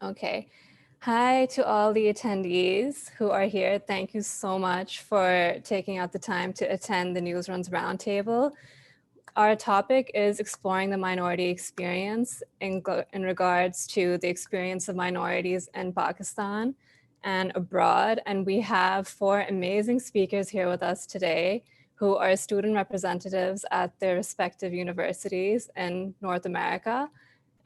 Okay. Hi to all the attendees who are here. Thank you so much for taking out the time to attend the NewsRun's Roundtable. Our topic is exploring the minority experience in regards to the experience of minorities in Pakistan and abroad. And we have 4 amazing speakers here with us today who are student representatives at their respective universities in North America.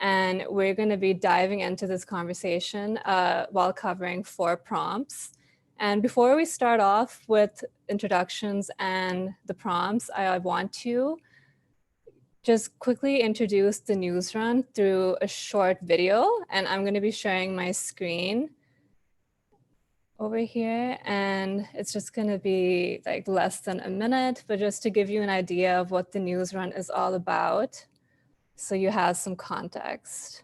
And we're going to be diving into this conversation while covering 4 prompts. And before we start off with introductions and the prompts, I want to just quickly introduce the NewsRun through a short video. And I'm going to be sharing my screen over here. And it's just going to be like less than a minute, but just to give you an idea of what the NewsRun is all about, so you have some context.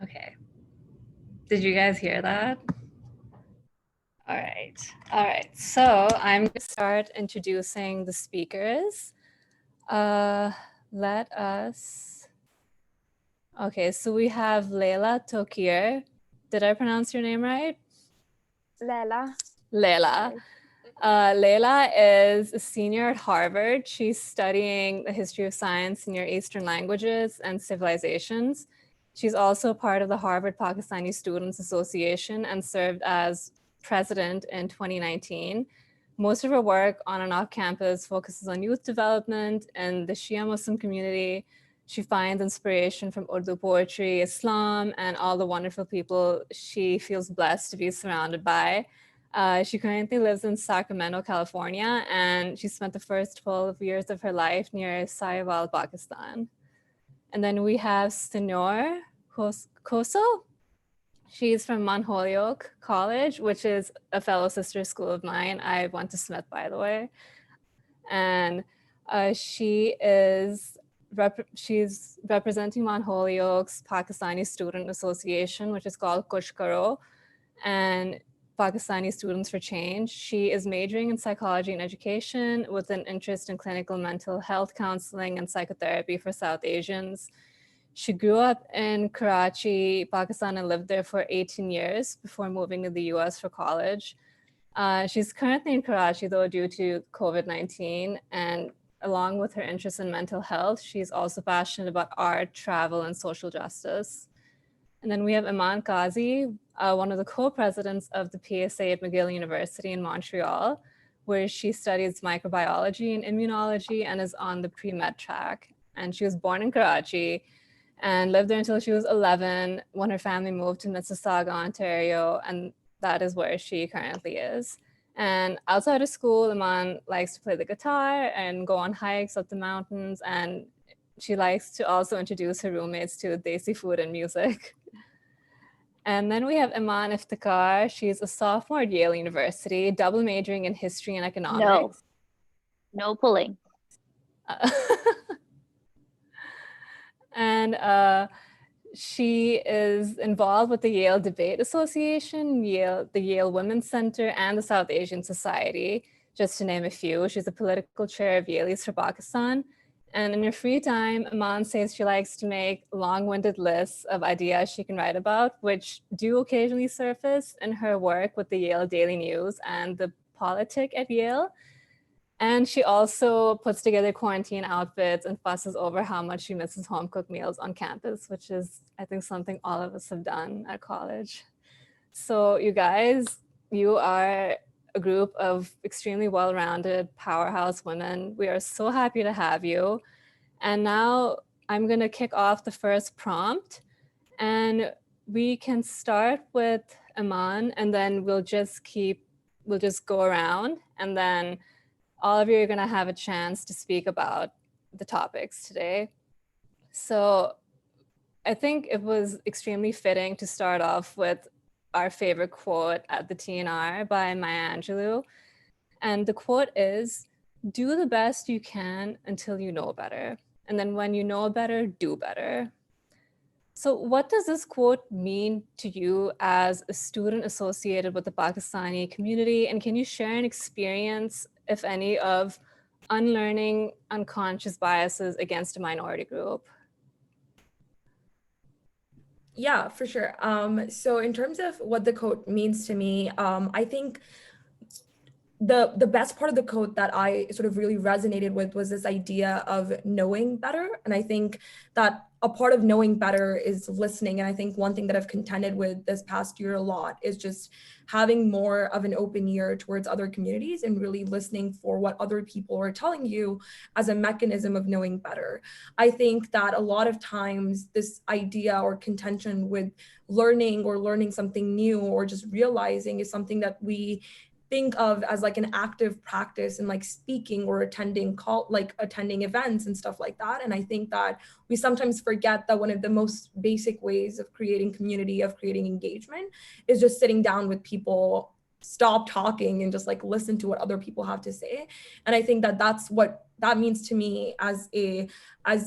Okay. Did you guys hear that? All right. All right. So I'm going to start introducing the speakers. Let us. Okay. So we have Leila Tokyo. Did I pronounce your name right? Leila. Leila. Leila is a senior at Harvard. She's studying the history of science, Near Eastern languages, and civilizations. She's also part of the Harvard Pakistani Students Association and served as president in 2019. Most of her work on and off campus focuses on youth development and the Shia Muslim community. She finds inspiration from Urdu poetry, Islam, and all the wonderful people she feels blessed to be surrounded by. She currently lives in Sacramento, California, and she spent the first 12 years of her life near Sahiwal, Pakistan. And then we have Stenor Koso. She's from Holyoke College, which is a fellow sister school of mine. I went to Smith, by the way. And she's representing Holyoke's Pakistani Student Association, which is called Kuch Karo, and Pakistani Students for Change. She is majoring in psychology and education with an interest in clinical mental health counseling and psychotherapy for South Asians. She grew up in Karachi, Pakistan, and lived there for 18 years before moving to the US for college. She's currently in Karachi, though, due to COVID-19. And along with her interest in mental health, she's also passionate about art, travel, and social justice. And then we have Iman Ghazi, one of the co-presidents of the PSA at McGill University in Montreal, where she studies microbiology and immunology and is on the pre-med track. And she was born in Karachi and lived there until she was 11 when her family moved to Mississauga, Ontario, and that is where she currently is. And outside of school, Iman likes to play the guitar and go on hikes up the mountains, and she likes to also introduce her roommates to Desi food and music. And then we have Iman Iftikhar. She's a sophomore at Yale University, double majoring in history and economics. No pulling. And she is involved with the Yale Debate Association, the Yale Women's Center, and the South Asian Society, just to name a few. She's a political chair of Yale's for Pakistan. And in her free time, Iman says she likes to make long-winded lists of ideas she can write about, which do occasionally surface in her work with the Yale Daily News and the Politic at Yale. And she also puts together quarantine outfits and fusses over how much she misses home cooked meals on campus, which is, I think, something all of us have done at college. So you guys, you are a group of extremely well-rounded powerhouse women. We are so happy to have you. And now I'm going to kick off the first prompt, and we can start with Iman, and then we'll just go around, and then all of you are going to have a chance to speak about the topics today. So I think it was extremely fitting to start off with our favorite quote at the TNR by Maya Angelou. And the quote is, "Do the best you can until you know better. And then when you know better, do better." So what does this quote mean to you as a student associated with the Pakistani community? And can you share an experience, if any, of unlearning unconscious biases against a minority group? Yeah, for sure. So in terms of what the quote means to me, I think the best part of the quote that I sort of really resonated with was this idea of knowing better. And I think that a part of knowing better is listening. And I think one thing that I've contended with this past year a lot is just having more of an open ear towards other communities and really listening for what other people are telling you as a mechanism of knowing better. I think that a lot of times this idea or contention with learning something new or just realizing is something that we think of as like an active practice in like speaking or attending events and stuff like that. And I think that we sometimes forget that one of the most basic ways of creating community, of creating engagement, is just sitting down with people, stop talking and just like listen to what other people have to say. And I think that that's what that means to me as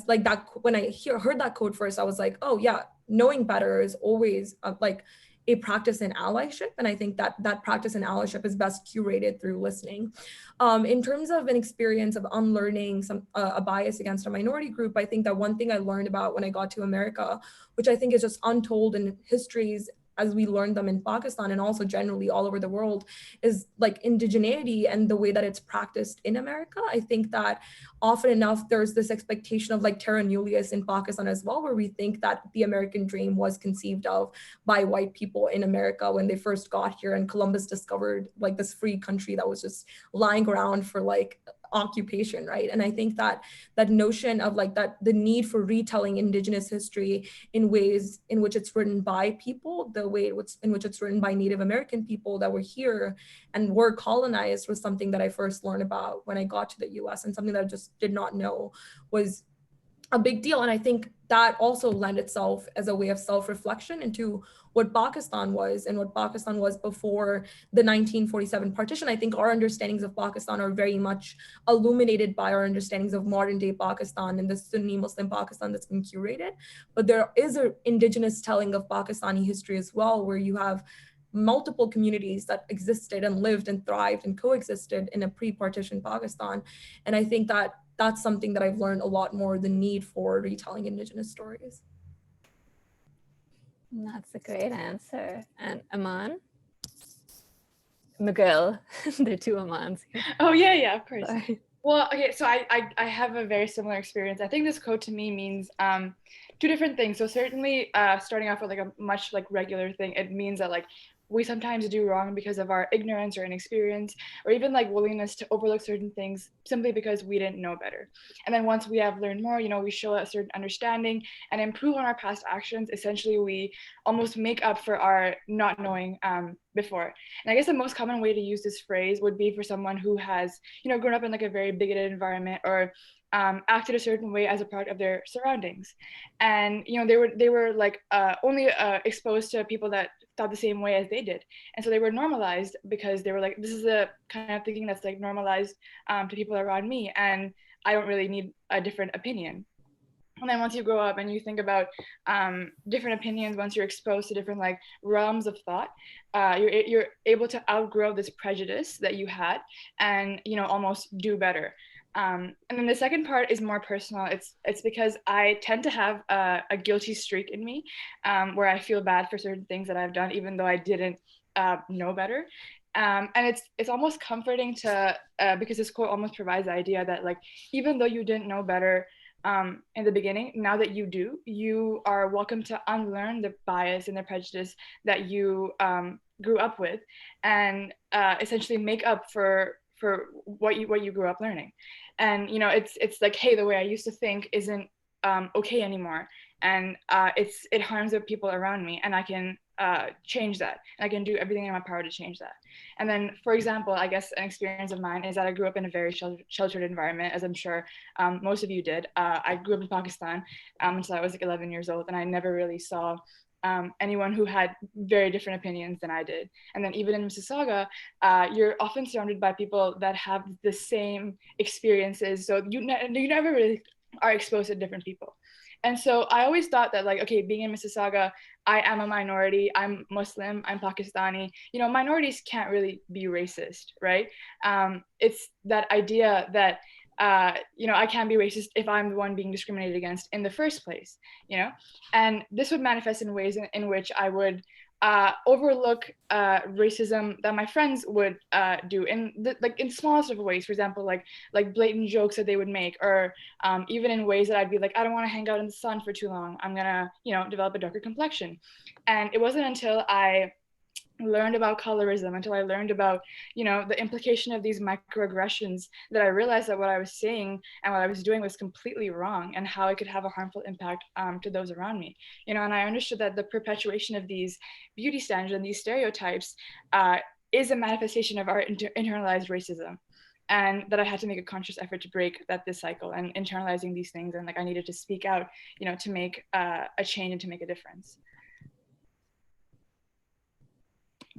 like that. When I heard that quote first, I was like, oh yeah, knowing better is always like a practice in allyship. And I think that that practice in allyship is best curated through listening. In terms of an experience of unlearning a bias against a minority group, I think that one thing I learned about when I got to America, which I think is just untold in histories as we learned them in Pakistan and also generally all over the world, is like indigeneity and the way that it's practiced in America. I think that often enough, there's this expectation of like terra nullius in Pakistan as well, where we think that the American dream was conceived of by white people in America when they first got here and Columbus discovered like this free country that was just lying around for like occupation, right? And I think that that notion of like that the need for retelling indigenous history in ways in which it's written by people, the way in which it's written by Native American people that were here and were colonized, was something that I first learned about when I got to the US, and something that I just did not know was a big deal. And I think that also lent itself as a way of self-reflection into what Pakistan was and what Pakistan was before the 1947 partition. I think our understandings of Pakistan are very much illuminated by our understandings of modern day Pakistan and the Sunni Muslim Pakistan that's been curated. But there is an indigenous telling of Pakistani history as well, where you have multiple communities that existed and lived and thrived and coexisted in a pre-partition Pakistan. And I think that that's something that I've learned a lot more, the need for retelling indigenous stories. That's a great answer. And Iman? McGill. There are two Imans here. Oh, yeah, of course. Sorry. Well, okay, so I have a very similar experience. I think this quote to me means two different things. So certainly starting off with like a much like regular thing, it means that like we sometimes do wrong because of our ignorance or inexperience, or even like willingness to overlook certain things simply because we didn't know better. And then once we have learned more, we show a certain understanding and improve on our past actions. Essentially, we almost make up for our not knowing before. And I guess the most common way to use this phrase would be for someone who has, grown up in like a very bigoted environment, or acted a certain way as a part of their surroundings. And they were like only exposed to people that thought the same way as they did, and so they were normalized because they were like, this is the kind of thinking that's like normalized to people around me, and I don't really need a different opinion. And then once you grow up and you think about different opinions, once you're exposed to different like realms of thought, you're able to outgrow this prejudice that you had and almost do better. And then the second part is more personal. It's because I tend to have a guilty streak in me, where I feel bad for certain things that I've done, even though I didn't know better. And it's almost comforting to because this quote almost provides the idea that like even though you didn't know better in the beginning, now that you do, you are welcome to unlearn the bias and the prejudice that you grew up with, and essentially make up for what you grew up learning. And you know, it's like, hey, the way I used to think isn't okay anymore, and it harms the people around me, and I can change that, and I can do everything in my power to change that. And then, for example, I guess an experience of mine is that I grew up in a very sheltered environment, as I'm sure most of you did. I grew up in Pakistan until I was like 11 years old, and I never really saw anyone who had very different opinions than I did. And then even in Mississauga, you're often surrounded by people that have the same experiences, so you never really are exposed to different people. And so I always thought that, like, okay, being in Mississauga, I am a minority, I'm Muslim, I'm Pakistani, you know, minorities can't really be racist, right? It's that idea that, you know, I can't be racist if I'm the one being discriminated against in the first place, you know? And this would manifest in ways in which I would overlook racism that my friends would do in like in smallest of ways. For example, like blatant jokes that they would make, or even in ways that I'd be like, I don't want to hang out in the sun for too long, I'm gonna, you know, develop a darker complexion. And it wasn't until I learned about colorism, until I learned about, you know, the implication of these microaggressions, that I realized that what I was saying and what I was doing was completely wrong, and how it could have a harmful impact to those around me. You know, and I understood that the perpetuation of these beauty standards and these stereotypes is a manifestation of our internalized racism, and that I had to make a conscious effort to break this cycle and internalizing these things, and like I needed to speak out, you know, to make a change and to make a difference.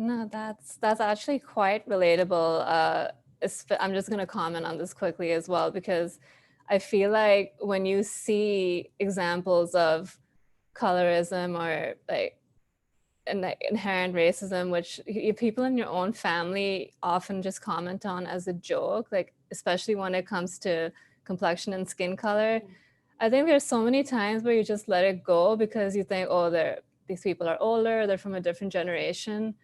No, that's actually quite relatable. I'm just going to comment on this quickly as well, because I feel like when you see examples of colorism or like inherent racism, which people in your own family often just comment on as a joke, like especially when it comes to complexion and skin color, I think there's so many times where you just let it go because you think, oh, these people are older, they're from a different generation.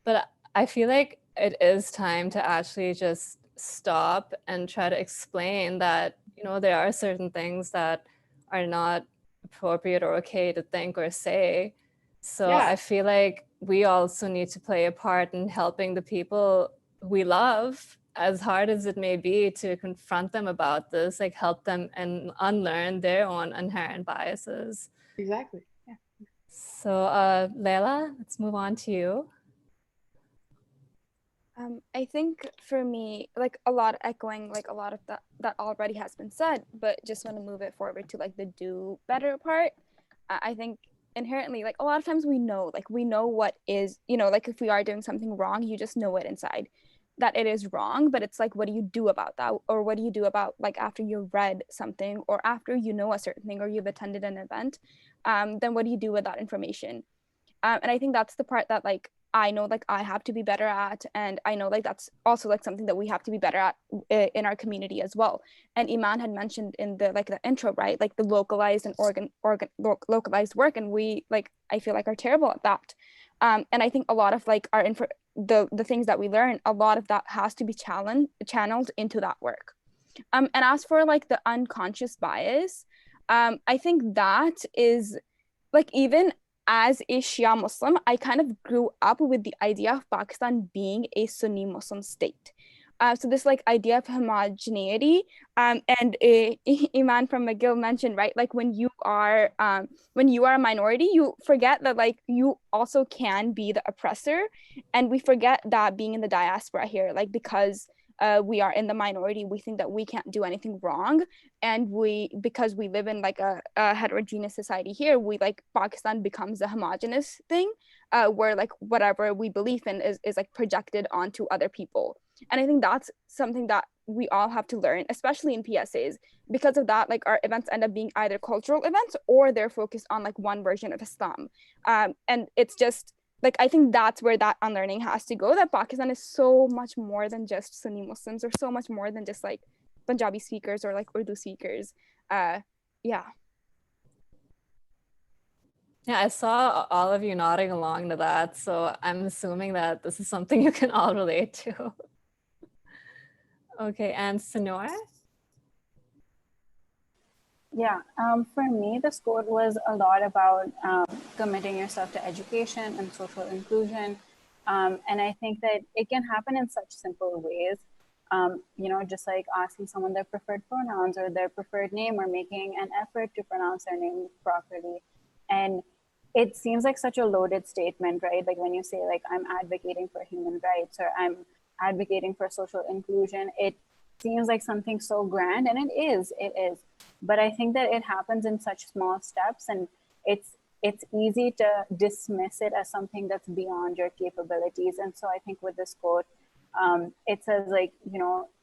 But I feel like it is time to actually just stop and try to explain that, you know, there are certain things that are not appropriate or okay to think or say. So yeah. I feel like we also need to play a part in helping the people we love, as hard as it may be, to confront them about this, like help them and unlearn their own inherent biases. Exactly. Yeah. So Leila, let's move on to you. I think for me, like a lot echoing like a lot of that already has been said, but just want to move it forward to like the do better part. I think inherently, like a lot of times we know what is, you know, like if we are doing something wrong, you just know it inside that it is wrong, but it's like, what do you do about that? Or what do you do about like after you've read something, or after you know a certain thing, or you've attended an event, then what do you do with that information? And I think that's the part that like I know like I have to be better at, and I know like that's also like something that we have to be better at in our community as well. And Iman had mentioned in the like the intro, right, like the localized and localized work, and we like I feel like are terrible at that. And I think a lot of like our the things that we learn, a lot of that has to be channeled into that work. And as for like the unconscious bias, I think that is like, even as a Shia Muslim, I kind of grew up with the idea of Pakistan being a Sunni Muslim state. So this like idea of homogeneity, and Iman from McGill mentioned, right, like when you are a minority, you forget that like you also can be the oppressor, and we forget that being in the diaspora here, like because we are in the minority, we think that we can't do anything wrong, and because we live in like a heterogeneous society here, we like Pakistan becomes a homogenous thing, where like whatever we believe in is like projected onto other people. And I think that's something that we all have to learn, especially in PSAs. Because of that, like our events end up being either cultural events or they're focused on like one version of Islam, and it's just like, I think that's where that unlearning has to go, that Pakistan is so much more than just Sunni Muslims, or so much more than just like Punjabi speakers or like Urdu speakers. Yeah. Yeah, I saw all of you nodding along to that, so I'm assuming that this is something you can all relate to. Okay, and Sonor? Yeah, for me, this quote was a lot about committing yourself to education and social inclusion. And I think that it can happen in such simple ways. Just like asking someone their preferred pronouns or their preferred name, or making an effort to pronounce their name properly. And it seems like such a loaded statement, right? Like when you say, like, I'm advocating for human rights, or I'm advocating for social inclusion, it seems like something so grand, and it is. But I think that it happens in such small steps, and it's easy to dismiss it as something that's beyond your capabilities. And so I think with this quote, it says, like,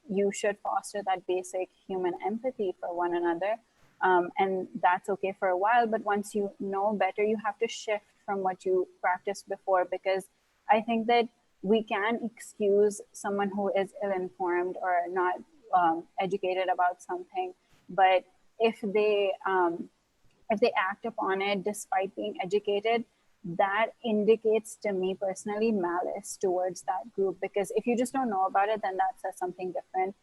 you should foster that basic human empathy for one another. And that's okay for a while, but once you know better, you have to shift from what you practiced before, because I think that we can excuse someone who is ill-informed or not educated about something, but if they act upon it despite being educated, that indicates to me personally malice towards that group. Because if you just don't know about it, then that says something different.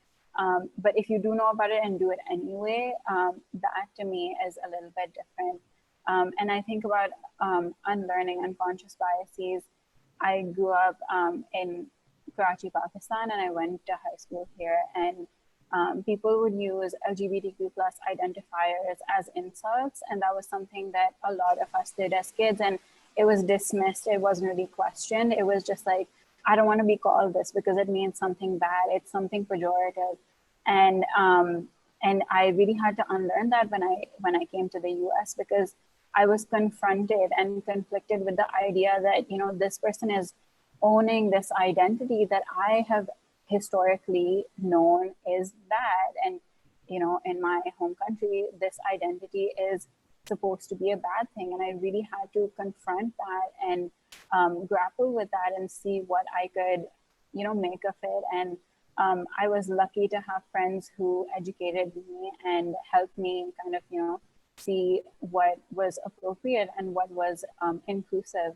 But if you do know about it and do it anyway, that to me is a little bit different. And I think about unlearning unconscious biases. I grew up in Karachi, Pakistan, and I went to high school here. And people would use LGBTQ plus identifiers as insults. And that was something that a lot of us did as kids. And it was dismissed. It wasn't really questioned. It was just like, I don't want to be called this because it means something bad. It's something pejorative. And I really had to unlearn that when I came to the US, because I was confronted and conflicted with the idea that, this person is owning this identity that I have historically known is bad. And, in my home country, this identity is supposed to be a bad thing. And I really had to confront that and grapple with that and see what I could, make of it. And I was lucky to have friends who educated me and helped me kind of, see what was appropriate and what was inclusive.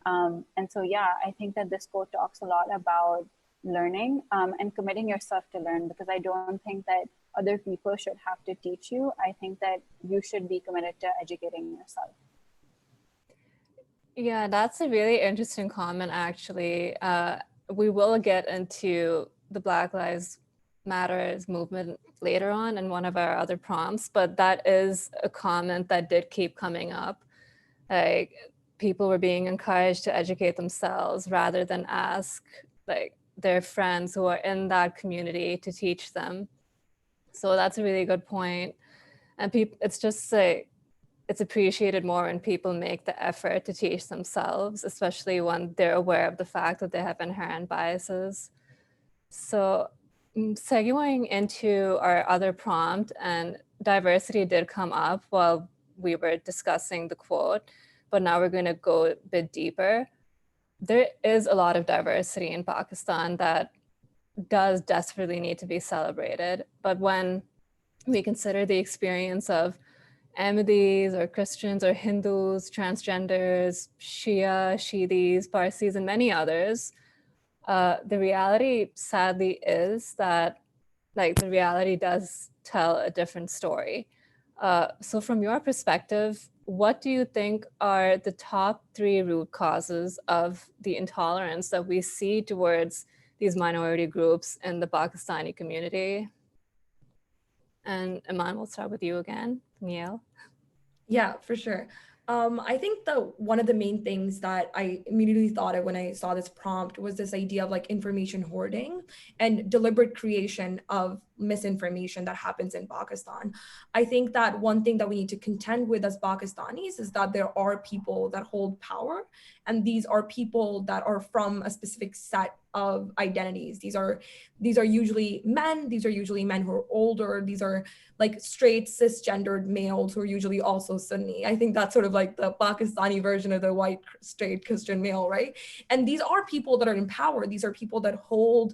And so, yeah, I think that this quote talks a lot about learning and committing yourself to learn, because I don't think that other people should have to teach you. I think that you should be committed to educating yourself. Yeah, that's a really interesting comment, actually. We will get into the Black Lives Matters movement later on in one of our other prompts, but that is a comment that did keep coming up. Like, people were being encouraged to educate themselves rather than ask, like, their friends who are in that community to teach them. So that's a really good point. And it's just like, it's appreciated more when people make the effort to teach themselves, especially when they're aware of the fact that they have inherent biases. So segueing into our other prompt, and diversity did come up while we were discussing the quote, but now we're going to go a bit deeper. There is a lot of diversity in Pakistan that does desperately need to be celebrated. But when we consider the experience of Ahmadis or Christians or Hindus, transgenders, Shia, Shidis, Parsis, and many others, the reality sadly is that, like, the reality does tell a different story. So from your perspective, what do you think are the top 3 root causes of the intolerance that we see towards these minority groups in the Pakistani community? And Iman, we'll start with you again, from Yale. Yeah, for sure. I think that one of the main things that I immediately thought of when I saw this prompt was this idea of like information hoarding and deliberate creation of misinformation that happens in Pakistan. I think that one thing that we need to contend with as Pakistanis is that there are people that hold power, and these are people that are from a specific set of identities. These are usually men. These are usually men who are older. These are like straight cisgendered males who are usually also Sunni. I think that's sort of like the Pakistani version of the white straight Christian male, right? And these are people that are in power. These are people that hold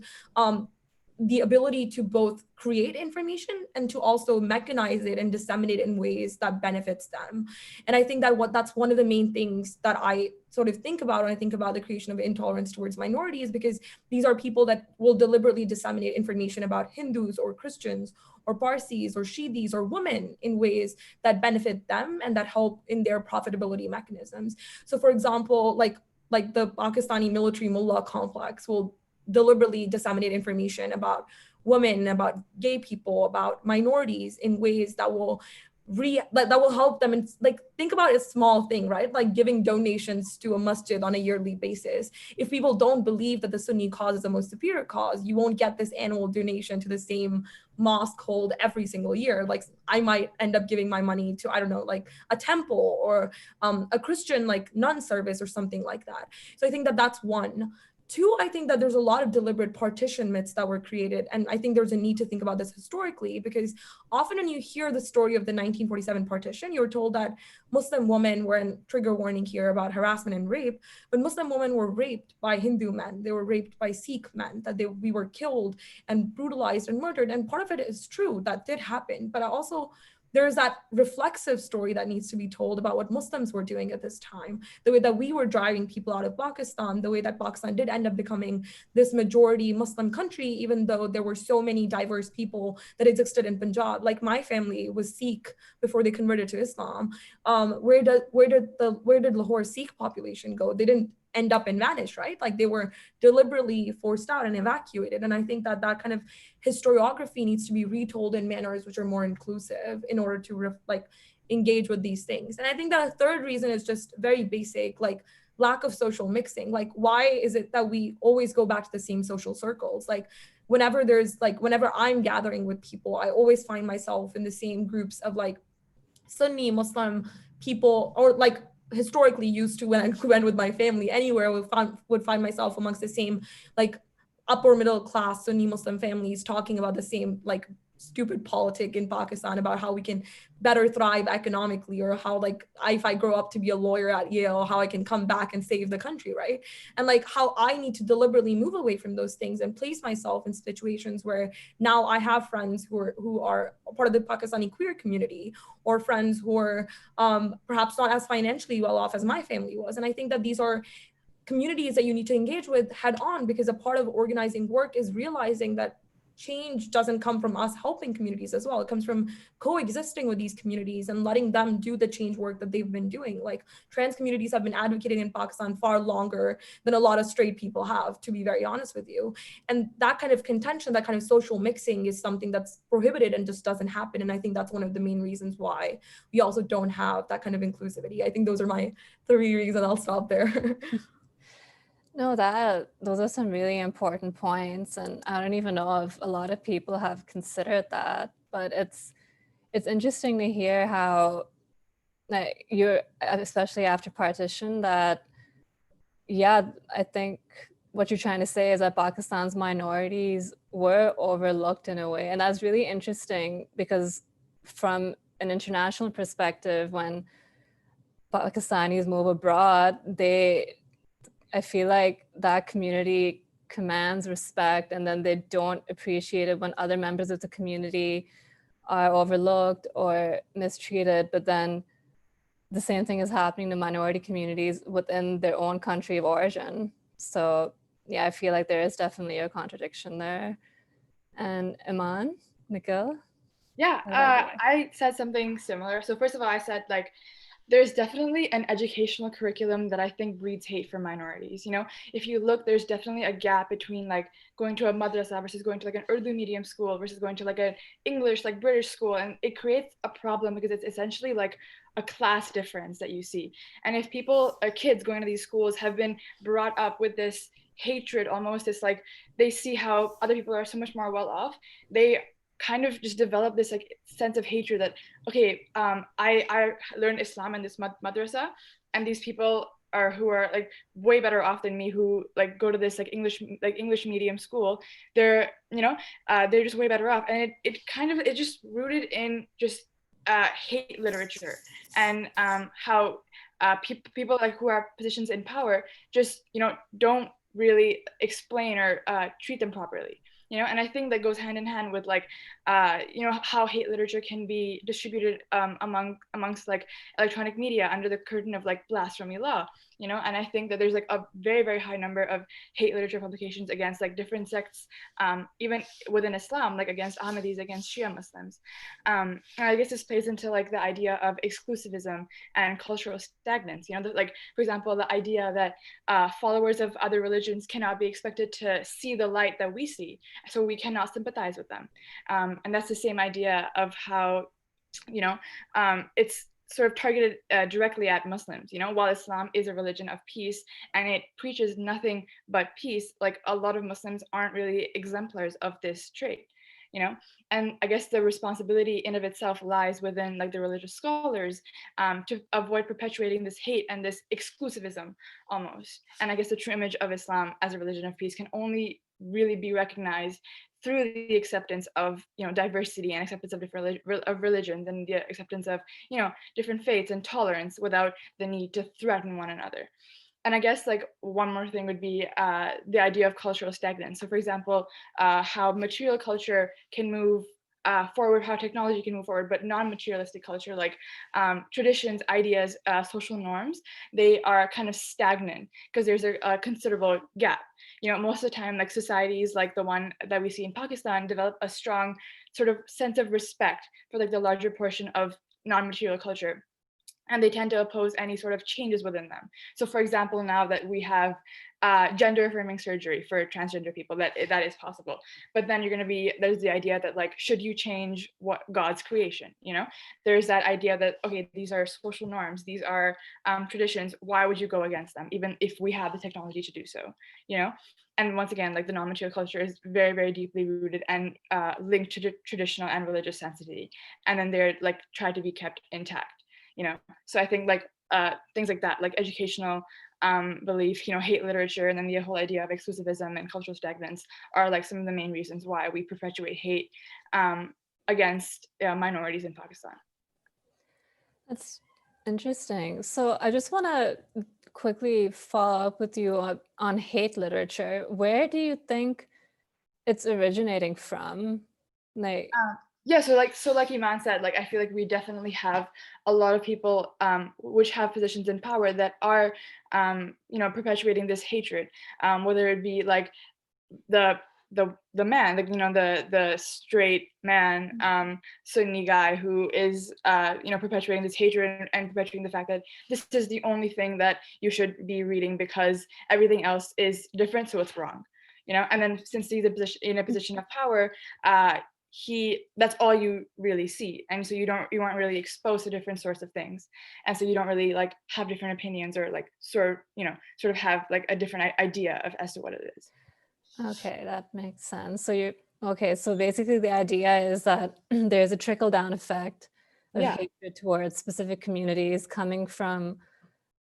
the ability to both create information and to also mechanize it and disseminate it in ways that benefits them. And I think that that's one of the main things that I sort of think about when I think about the creation of intolerance towards minorities, because these are people that will deliberately disseminate information about Hindus or Christians or Parsis or Shidis or women in ways that benefit them and that help in their profitability mechanisms. So for example, like the Pakistani military mullah complex will deliberately disseminate information about women, about gay people, about minorities in ways that will that will help them. And like, think about a small thing, right? Like giving donations to a masjid on a yearly basis. If people don't believe that the Sunni cause is the most superior cause, you won't get this annual donation to the same mosque hold every single year. Like I might end up giving my money to, I don't know, like a temple or a Christian like nun service or something like that. So I think that that's one. Two, I think that there's a lot of deliberate partition myths that were created. And I think there's a need to think about this historically, because often when you hear the story of the 1947 partition, you're told that Muslim women were, in trigger warning here about harassment and rape, but Muslim women were raped by Hindu men. They were raped by Sikh men, that we were killed and brutalized and murdered. And part of it is true, that did happen. But there's that reflexive story that needs to be told about what Muslims were doing at this time, the way that we were driving people out of Pakistan, the way that Pakistan did end up becoming this majority Muslim country, even though there were so many diverse people that existed in Punjab. Like my family was Sikh before they converted to Islam. Where did Lahore Sikh population go? They didn't end up and vanish, right? Like they were deliberately forced out and evacuated. And I think that kind of historiography needs to be retold in manners which are more inclusive in order to engage with these things. And I think that a third reason is just very basic, like lack of social mixing. Like, why is it that we always go back to the same social circles? Like whenever I'm gathering with people, I always find myself in the same groups of like Sunni Muslim people, or like historically used to when I went with my family anywhere, would find myself amongst the same like upper middle class Sunni Muslim families talking about the same like stupid politic in Pakistan about how we can better thrive economically, or how like if I grow up to be a lawyer at Yale, how I can come back and save the country, right? And like how I need to deliberately move away from those things and place myself in situations where now I have friends who are part of the Pakistani queer community, or friends who are perhaps not as financially well off as my family was. And I think that these are communities that you need to engage with head on, because a part of organizing work is realizing that change doesn't come from us helping communities as well. It comes from coexisting with these communities and letting them do the change work that they've been doing. Like trans communities have been advocating in Pakistan far longer than a lot of straight people have, to be very honest with you. And that kind of contention, that kind of social mixing is something that's prohibited and just doesn't happen. And I think that's one of the main reasons why we also don't have that kind of inclusivity. I think those are my 3 reasons. I'll stop there. No, those are some really important points, and I don't even know if a lot of people have considered that, but it's interesting to hear how you're, especially after partition, that I think what you're trying to say is that Pakistan's minorities were overlooked in a way, and that's really interesting because from an international perspective, when Pakistanis move abroad, I feel like that community commands respect, and then they don't appreciate it when other members of the community are overlooked or mistreated. But then the same thing is happening to minority communities within their own country of origin. So yeah, I feel like there is definitely a contradiction there. And Iman, McGill? Yeah, I said something similar. So first of all, I said like, there's definitely an educational curriculum that I think breeds hate for minorities. You know, if you look, there's definitely a gap between like going to a madrasa versus going to like an Urdu medium school versus going to like an English, like British school. And it creates a problem because it's essentially like a class difference that you see. And if kids going to these schools have been brought up with this hatred, almost, it's like they see how other people are so much more well off, they kind of just develop this like sense of hatred that, okay, I learned Islam in this madrasa, and these people who are like way better off than me, who like go to this like English medium school, they're just way better off. And it just rooted in just hate literature, and how people like who have positions in power just don't really explain or treat them properly. you know, and I think that goes hand in hand with like, you know, how hate literature can be distributed amongst like electronic media under the curtain of like blasphemy law, you know, and I think that there's like a very, very high number of hate literature publications against like different sects, even within Islam, like against Ahmadis, against Shia Muslims. And I guess this plays into like the idea of exclusivism and cultural stagnance, you know, like, for example, the idea that followers of other religions cannot be expected to see the light that we see, so we cannot sympathize with them. And that's the same idea of how, you know, it's sort of targeted directly at Muslims, you know, while Islam is a religion of peace and it preaches nothing but peace, like a lot of Muslims aren't really exemplars of this trait, you know. And I guess the responsibility in of itself lies within like the religious scholars to avoid perpetuating this hate and this exclusivism almost. And I guess the true image of Islam as a religion of peace can only really be recognized through the acceptance of, you know, diversity and acceptance of different religions, and the acceptance of, you know, different faiths and tolerance without the need to threaten one another. And I guess like one more thing would be the idea of cultural stagnance. So for example, how material culture can move forward, how technology can move forward, but non-materialistic culture like traditions, ideas, social norms, they are kind of stagnant because there's a considerable gap. You know, most of the time, like societies like the one that we see in Pakistan develop a strong sort of sense of respect for like the larger portion of non-material culture, and they tend to oppose any sort of changes within them. So for example, now that we have gender affirming surgery for transgender people, that is possible. But then there's the idea that like, should you change what God's creation, you know? There's that idea that, okay, these are social norms, these are traditions, why would you go against them, even if we have the technology to do so, you know? And once again, like the non-material culture is very, very deeply rooted and linked to traditional and religious sensitivity. And then they're like tried to be kept intact, you know? So I think like things like that, like educational belief, you know, hate literature, and then the whole idea of exclusivism and cultural stagnance are like some of the main reasons why we perpetuate hate against minorities in Pakistan. That's interesting. So I just want to quickly follow up with you on hate literature. Where do you think it's originating from? Like, yeah, so like Iman said, like I feel like we definitely have a lot of people which have positions in power that are you know, perpetuating this hatred, whether it be like the man, like, you know, the straight man Sunni guy who is you know, perpetuating this hatred and perpetuating the fact that this is the only thing that you should be reading because everything else is different, so it's wrong, you know. And then since he's in a position of power, that's all you really see, and so you aren't really exposed to different sorts of things, and so you don't really like have different opinions or like sort of have like a different idea of as to what it is. okay, that makes sense. So basically the idea is that there's a trickle-down effect of hatred towards specific communities coming from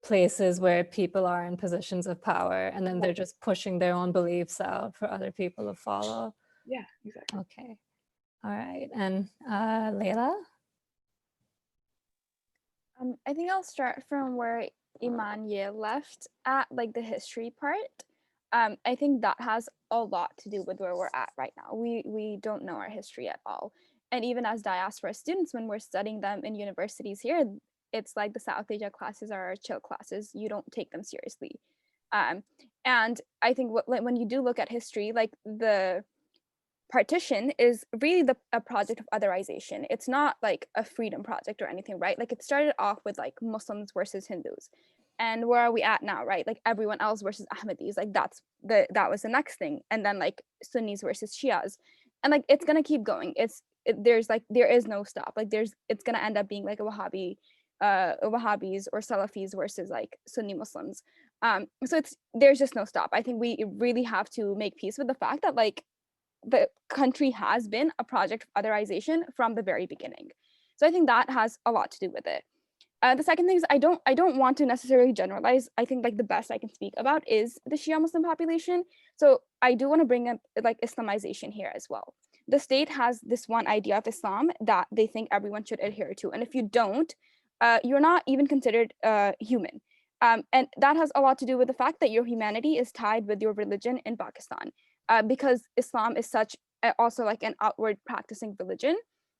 places where people are in positions of power, and then they're just pushing their own beliefs out for other people to follow. Yeah, exactly. Okay. All right. And Leila? I think I'll start from where Iman left at, like the history part. I think that has a lot to do with where we're at right now. We don't know our history at all. And even as diaspora students, when we're studying them in universities here, it's like the South Asia classes are our chill classes. You don't take them seriously. And I think when you do look at history, like the Partition is really a project of otherization. It's not like a freedom project or anything, right? Like it started off with like Muslims versus Hindus. And where are we at now, right? Like everyone else versus Ahmadis, like that was the next thing. And then like Sunnis versus Shias. And like it's gonna keep going. There is no stop. Like it's gonna end up being like a Wahhabis or Salafis versus like Sunni Muslims. So there's just no stop. I think we really have to make peace with the fact that like the country has been a project of otherization from the very beginning. So I think that has a lot to do with it. The second thing is I don't want to necessarily generalize. I think like the best I can speak about is the Shia Muslim population. So I do want to bring up like Islamization here as well. The state has this one idea of Islam that they think everyone should adhere to. And if you don't, you're not even considered human. And that has a lot to do with the fact that your humanity is tied with your religion in Pakistan. because Islam is such also like an outward practicing religion,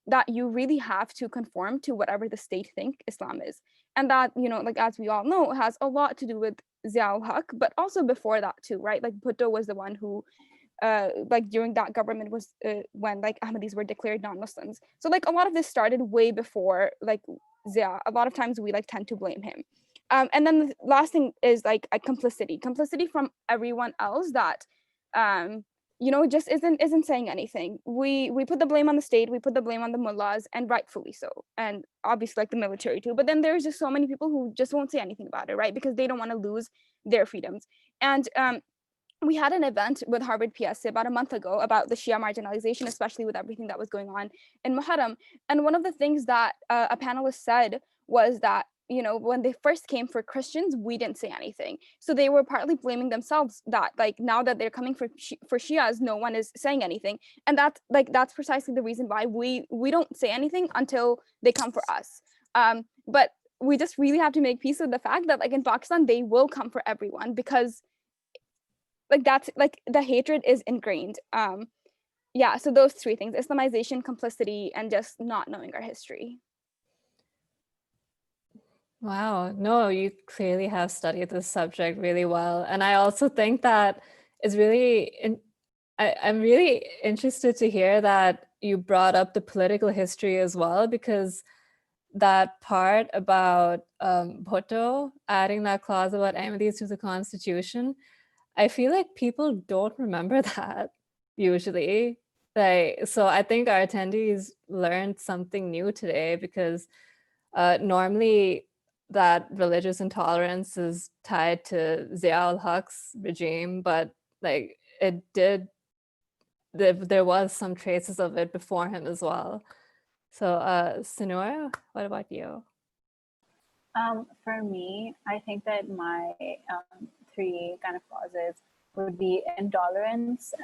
that you really have to conform to whatever the state think Islam is. And that, you know, like as we all know, has a lot to do with Zia al-Haq, but also before that too, right? Like Bhutto was the one who like during that government was when like Ahmadis were declared non-Muslims. So like a lot of this started way before like Zia. A lot of times we like tend to blame him. And then the last thing is like a complicity from everyone else that you know, just isn't saying anything. We put the blame on the state, we put the blame on the mullahs, and rightfully so, and obviously like the military too. But then there's just so many people who just won't say anything about it, right? Because they don't want to lose their freedoms. And we had an event with Harvard PSA about a month ago about the Shia marginalization, especially with everything that was going on in Muharram. And one of the things that a panelist said was that, you know, when they first came for Christians, we didn't say anything. So they were partly blaming themselves that like now that they're coming for Shias, no one is saying anything. And that's precisely the reason why we don't say anything until they come for us. But we just really have to make peace with the fact that like in Pakistan, they will come for everyone, because like that's like the hatred is ingrained. Yeah, so those three things: Islamization, complicity, and just not knowing our history. Wow, no, you clearly have studied this subject really well. And I also think that it's really, I'm really interested to hear that you brought up the political history as well, because that part about Bhutto adding that clause about Ahmadis to the constitution, I feel like people don't remember that usually. Like, so I think our attendees learned something new today, because normally that religious intolerance is tied to Zia al-Haq's regime, but like there was some traces of it before him as well. So Sinora, what about you? For me, I think that my three kind of causes would be intolerance,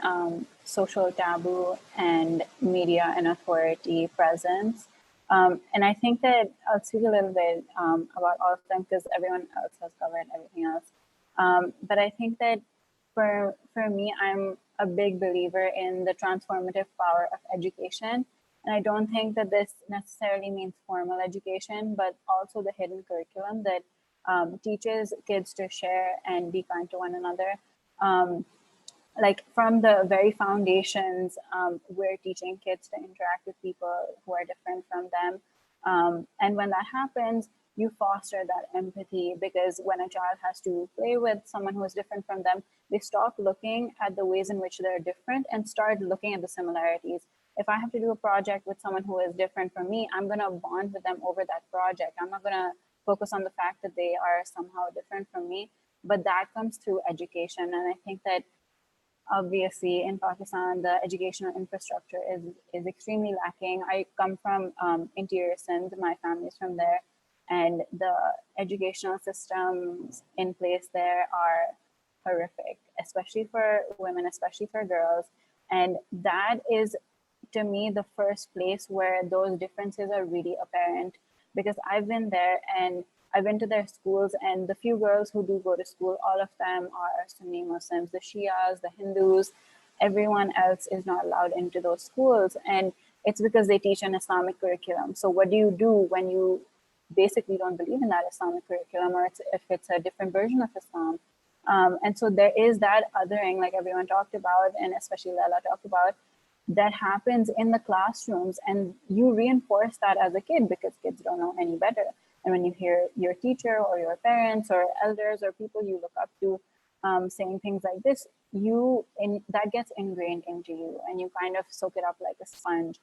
social taboo, and media and authority presence. And I think that I'll speak a little bit about all of them because everyone else has covered everything else. But I think that for me, I'm a big believer in the transformative power of education. And I don't think that this necessarily means formal education, but also the hidden curriculum that teaches kids to share and be kind to one another. Like from the very foundations, we're teaching kids to interact with people who are different from them. And when that happens, you foster that empathy, because when a child has to play with someone who is different from them, they stop looking at the ways in which they're different and start looking at the similarities. If I have to do a project with someone who is different from me, I'm going to bond with them over that project. I'm not going to focus on the fact that they are somehow different from me, but that comes through education. And I think that obviously in Pakistan, the educational infrastructure is extremely lacking. I come from interior Sindh, my family's from there, and the educational systems in place there are horrific, especially for women, especially for girls. And that is, to me, the first place where those differences are really apparent, because I've been there and I've been to their schools, and the few girls who do go to school, all of them are Sunni Muslims, the Shias, the Hindus, everyone else is not allowed into those schools. And it's because they teach an Islamic curriculum. So what do you do when you basically don't believe in that Islamic curriculum, or if it's a different version of Islam? And so there is that othering, like everyone talked about, and especially Leila talked about, that happens in the classrooms, and you reinforce that as a kid because kids don't know any better. And when you hear your teacher or your parents or elders or people you look up to saying things like this, that gets ingrained into you, and you kind of soak it up like a sponge.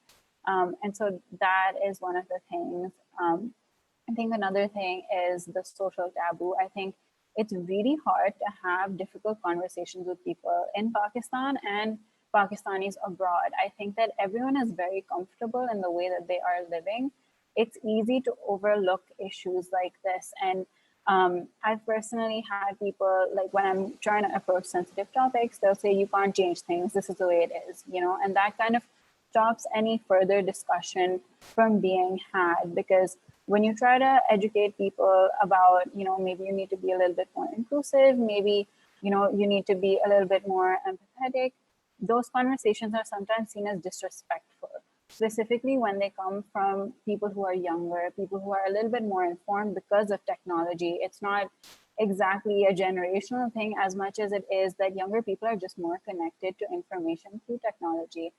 And so that is one of the things. I think another thing is the social taboo. I think it's really hard to have difficult conversations with people in Pakistan and Pakistanis abroad. I think that everyone is very comfortable in the way that they are living. It's easy to overlook issues like this. And I've personally had people, like when I'm trying to approach sensitive topics, they'll say, you can't change things, this is the way it is, you know, and that kind of stops any further discussion from being had. Because when you try to educate people about, you know, maybe you need to be a little bit more inclusive, maybe, you know, you need to be a little bit more empathetic, those conversations are sometimes seen as disrespectful, specifically when they come from people who are younger, people who are a little bit more informed because of technology. It's not exactly a generational thing as much as it is that younger people are just more connected to information through technology.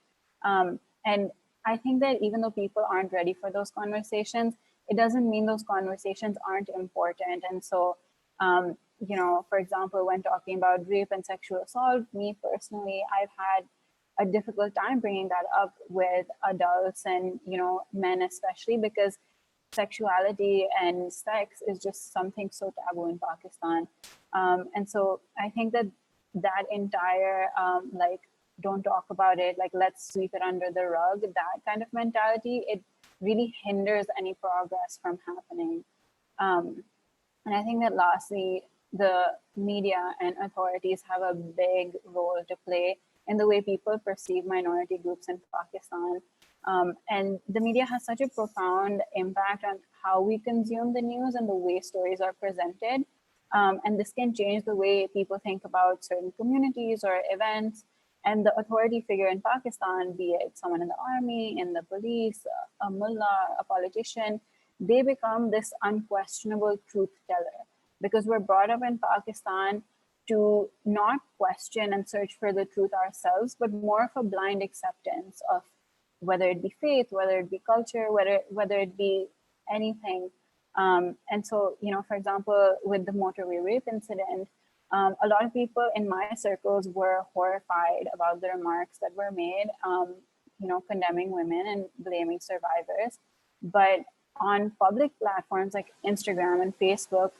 And I think that even though people aren't ready for those conversations, it doesn't mean those conversations aren't important. And so, you know, for example, when talking about rape and sexual assault, me personally, I've had a difficult time bringing that up with adults and, you know, men especially, because sexuality and sex is just something so taboo in Pakistan. And so I think that that entire like, don't talk about it, like let's sweep it under the rug, that kind of mentality, it really hinders any progress from happening. And I think that lastly, the media and authorities have a big role to play in the way people perceive minority groups in Pakistan. And the media has such a profound impact on how we consume the news and the way stories are presented. And this can change the way people think about certain communities or events. And the authority figure in Pakistan, be it someone in the army, in the police, a mullah, a politician, they become this unquestionable truth teller, because we're brought up in Pakistan to not question and search for the truth ourselves, but more of a blind acceptance of whether it be faith, whether it be culture, whether it be anything. And so, you know, for example, with the motorway rape incident, a lot of people in my circles were horrified about the remarks that were made, you know, condemning women and blaming survivors. But on public platforms like Instagram and Facebook,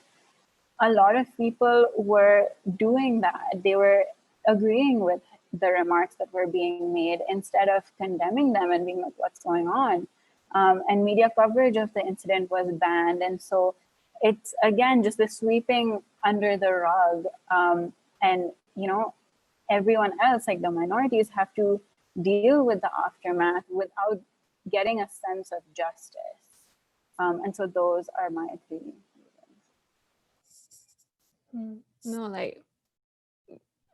a lot of people were doing that. They were agreeing with the remarks that were being made instead of condemning them and being like, what's going on? And media coverage of the incident was banned. And so it's, again, just the sweeping under the rug. And, you know, everyone else, like the minorities, have to deal with the aftermath without getting a sense of justice. And so those are my three. No, like,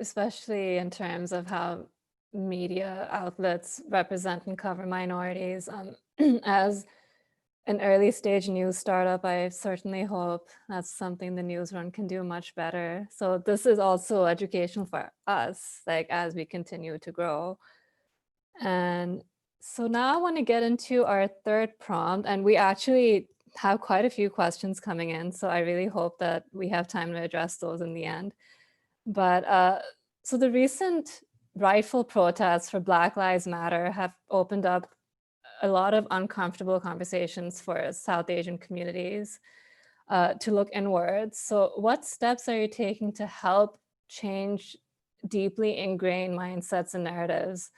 especially in terms of how media outlets represent and cover minorities. As an early stage news startup, I certainly hope that's something the NewsRun can do much better. So this is also educational for us, like as we continue to grow. And so now I want to get into our third prompt, and we actually have quite a few questions coming in. So I really hope that we have time to address those in the end. But so the recent rightful protests for Black Lives Matter have opened up a lot of uncomfortable conversations for South Asian communities to look inwards. So what steps are you taking to help change deeply ingrained mindsets and narratives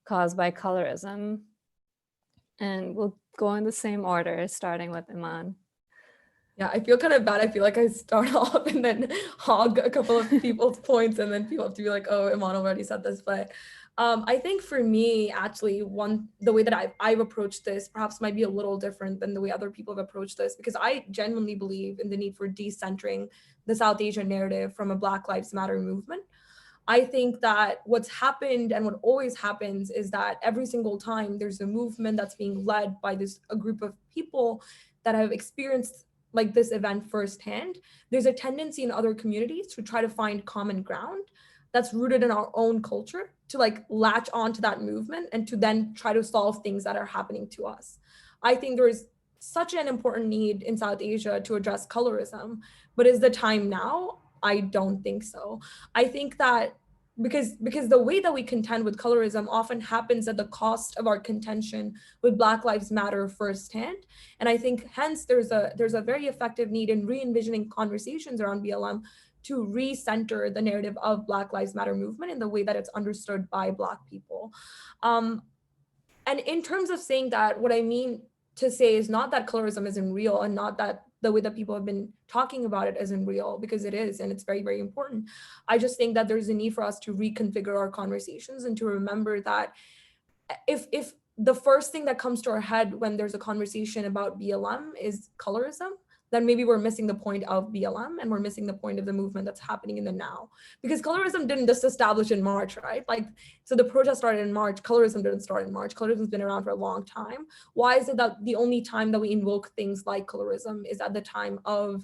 caused by colorism? And we'll go in the same order, starting with Iman. Yeah, I feel kind of bad. I feel like I start off and then hog a couple of people's points, and then people have to be like, oh, Iman already said this. But I think for me, actually, the way that I've approached this perhaps might be a little different than the way other people have approached this, because I genuinely believe in the need for decentering the South Asian narrative from a Black Lives Matter movement. I think that what's happened and what always happens is that every single time there's a movement that's being led by a group of people that have experienced like this event firsthand, there's a tendency in other communities to try to find common ground that's rooted in our own culture, to like latch onto that movement and to then try to solve things that are happening to us. I think there is such an important need in South Asia to address colorism, but is the time now? I don't think so. I think that because the way that we contend with colorism often happens at the cost of our contention with Black Lives Matter firsthand. And I think hence there's a very effective need in re-envisioning conversations around BLM to recenter the narrative of Black Lives Matter movement in the way that it's understood by Black people. And in terms of saying that, what I mean to say is not that colorism isn't real, and not that the way that people have been talking about it isn't real, because it is, and it's very, very important. I just think that there's a need for us to reconfigure our conversations and to remember that if the first thing that comes to our head when there's a conversation about BLM is colorism, then maybe we're missing the point of BLM and we're missing the point of the movement that's happening in the now. Because colorism didn't just establish in March, right? Like, so the protest started in March, colorism didn't start in March. Colorism's been around for a long time. Why is it that the only time that we invoke things like colorism is at the time of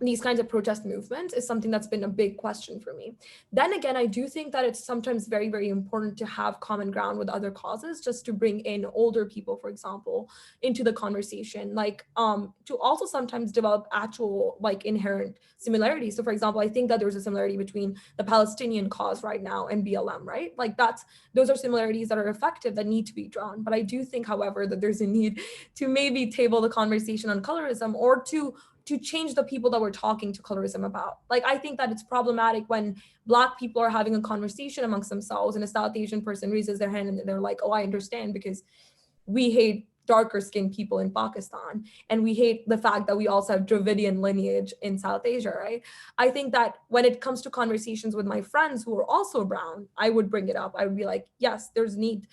these kinds of protest movements is something that's been a big question for me. Then again, I do think that it's sometimes very, very important to have common ground with other causes, just to bring in older people, for example, into the conversation, like to also sometimes develop actual like inherent similarities. So for example, I think that there's a similarity between the Palestinian cause right now and BLM, right? Like those are similarities that are effective that need to be drawn. But I do think, however, that there's a need to maybe table the conversation on colorism, or to change the people that we're talking to colorism about. Like, I think that it's problematic when Black people are having a conversation amongst themselves and a South Asian person raises their hand and they're like, oh, I understand, because we hate darker skinned people in Pakistan, and we hate the fact that we also have Dravidian lineage in South Asia, right? I think that when it comes to conversations with my friends who are also brown, I would bring it up. I would be like, yes, there's a need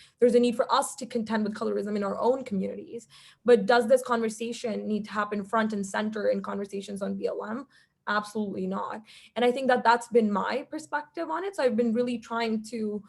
for us to contend with colorism in our own communities. But does this conversation need to happen front and center in conversations on BLM? Absolutely not. And I think that that's been my perspective on it. So I've been really trying to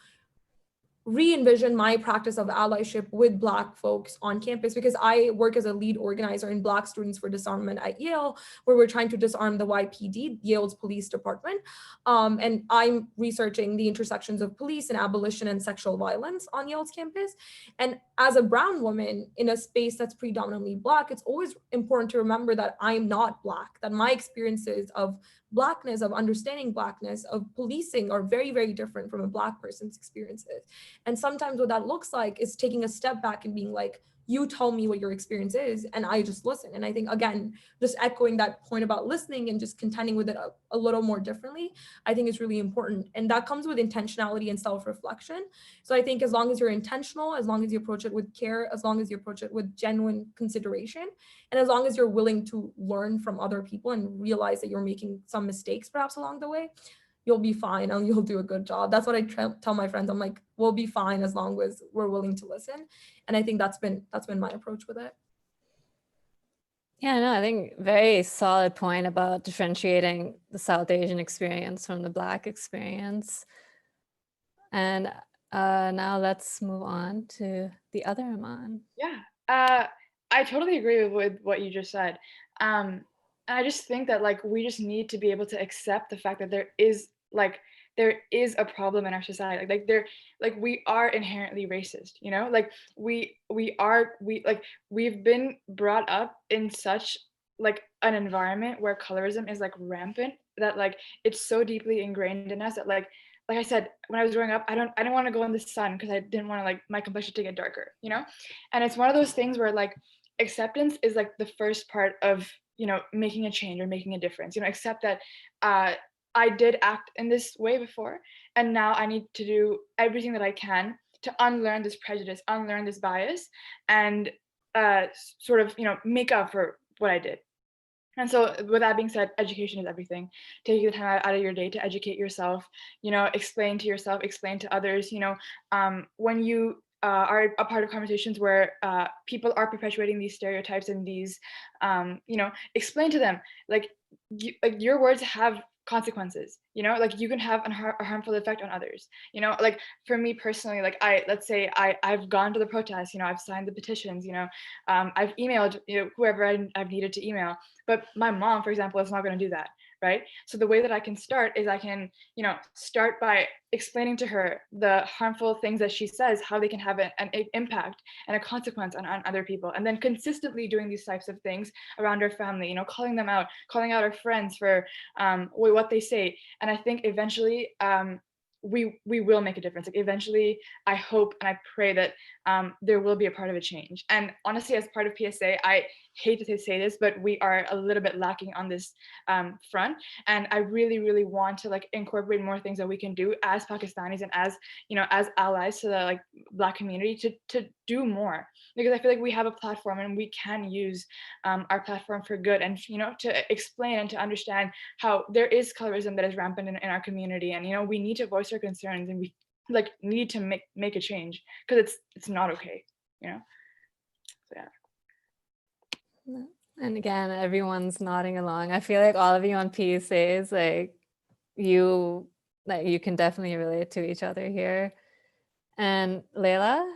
re-envision my practice of allyship with Black folks on campus, because I work as a lead organizer in Black Students for Disarmament at Yale, where we're trying to disarm the YPD, Yale's police department. And I'm researching the intersections of police and abolition and sexual violence on Yale's campus. And as a brown woman in a space that's predominantly Black, it's always important to remember that I'm not Black, that my experiences of Blackness, of understanding Blackness, of policing are very, very different from a Black person's experiences. And sometimes what that looks like is taking a step back and being like, you tell me what your experience is, and I just listen. And I think, again, just echoing that point about listening and just contending with it a little more differently, I think is really important. And that comes with intentionality and self-reflection. So I think as long as you're intentional, as long as you approach it with care, as long as you approach it with genuine consideration, and as long as you're willing to learn from other people and realize that you're making some mistakes perhaps along the way, you'll be fine and you'll do a good job. That's what I tell my friends. I'm like, we'll be fine as long as we're willing to listen. And I think that's been my approach with it. Yeah, no, I think very solid point about differentiating the South Asian experience from the Black experience. And now let's move on to the other Iman. Yeah, I totally agree with what you just said. And I just think that like we just need to be able to accept the fact that there is a problem in our society. Like we are inherently racist, you know? Like we've been brought up in such like an environment where colorism is like rampant, that like it's so deeply ingrained in us that like I said, when I was growing up, I didn't want to go in the sun because I didn't want to like my complexion to get darker, you know? And it's one of those things where like acceptance is like the first part of, you know, making a change or making a difference, you know, accept that I did act in this way before, and now I need to do everything that I can to unlearn this prejudice, unlearn this bias, and sort of, you know, make up for what I did. And so with that being said, education is everything. Taking the time out of your day to educate yourself, you know, explain to yourself, explain to others, you know, when you are a part of conversations where people are perpetuating these stereotypes and these, you know, explain to them, like your words have consequences, you know, like you can have a harmful effect on others, you know. Like for me personally, like let's say I've gone to the protests, you know, I've signed the petitions, you know, I've emailed, you know, whoever I've needed to email, but my mom, for example, is not going to do that, right? So the way that I can start is I can, you know, start by explaining to her the harmful things that she says, how they can have an impact and a consequence on other people, and then consistently doing these types of things around our family, you know, calling them out, calling out our friends for what they say. And I think eventually we will make a difference. Like eventually, I hope and I pray that there will be a part of a change. And honestly, as part of PSA, I hate to say this, but we are a little bit lacking on this front. And I really, really want to like incorporate more things that we can do as Pakistanis and as, you know, as allies to the like Black community to do more, because I feel like we have a platform and we can use our platform for good, and, you know, to explain and to understand how there is colorism that is rampant in our community. And, you know, we need to voice our concerns, and we like need to make a change, because it's not okay, you know. So yeah. And again, everyone's nodding along. I feel like all of you on PSAs, you can definitely relate to each other here. And Leila?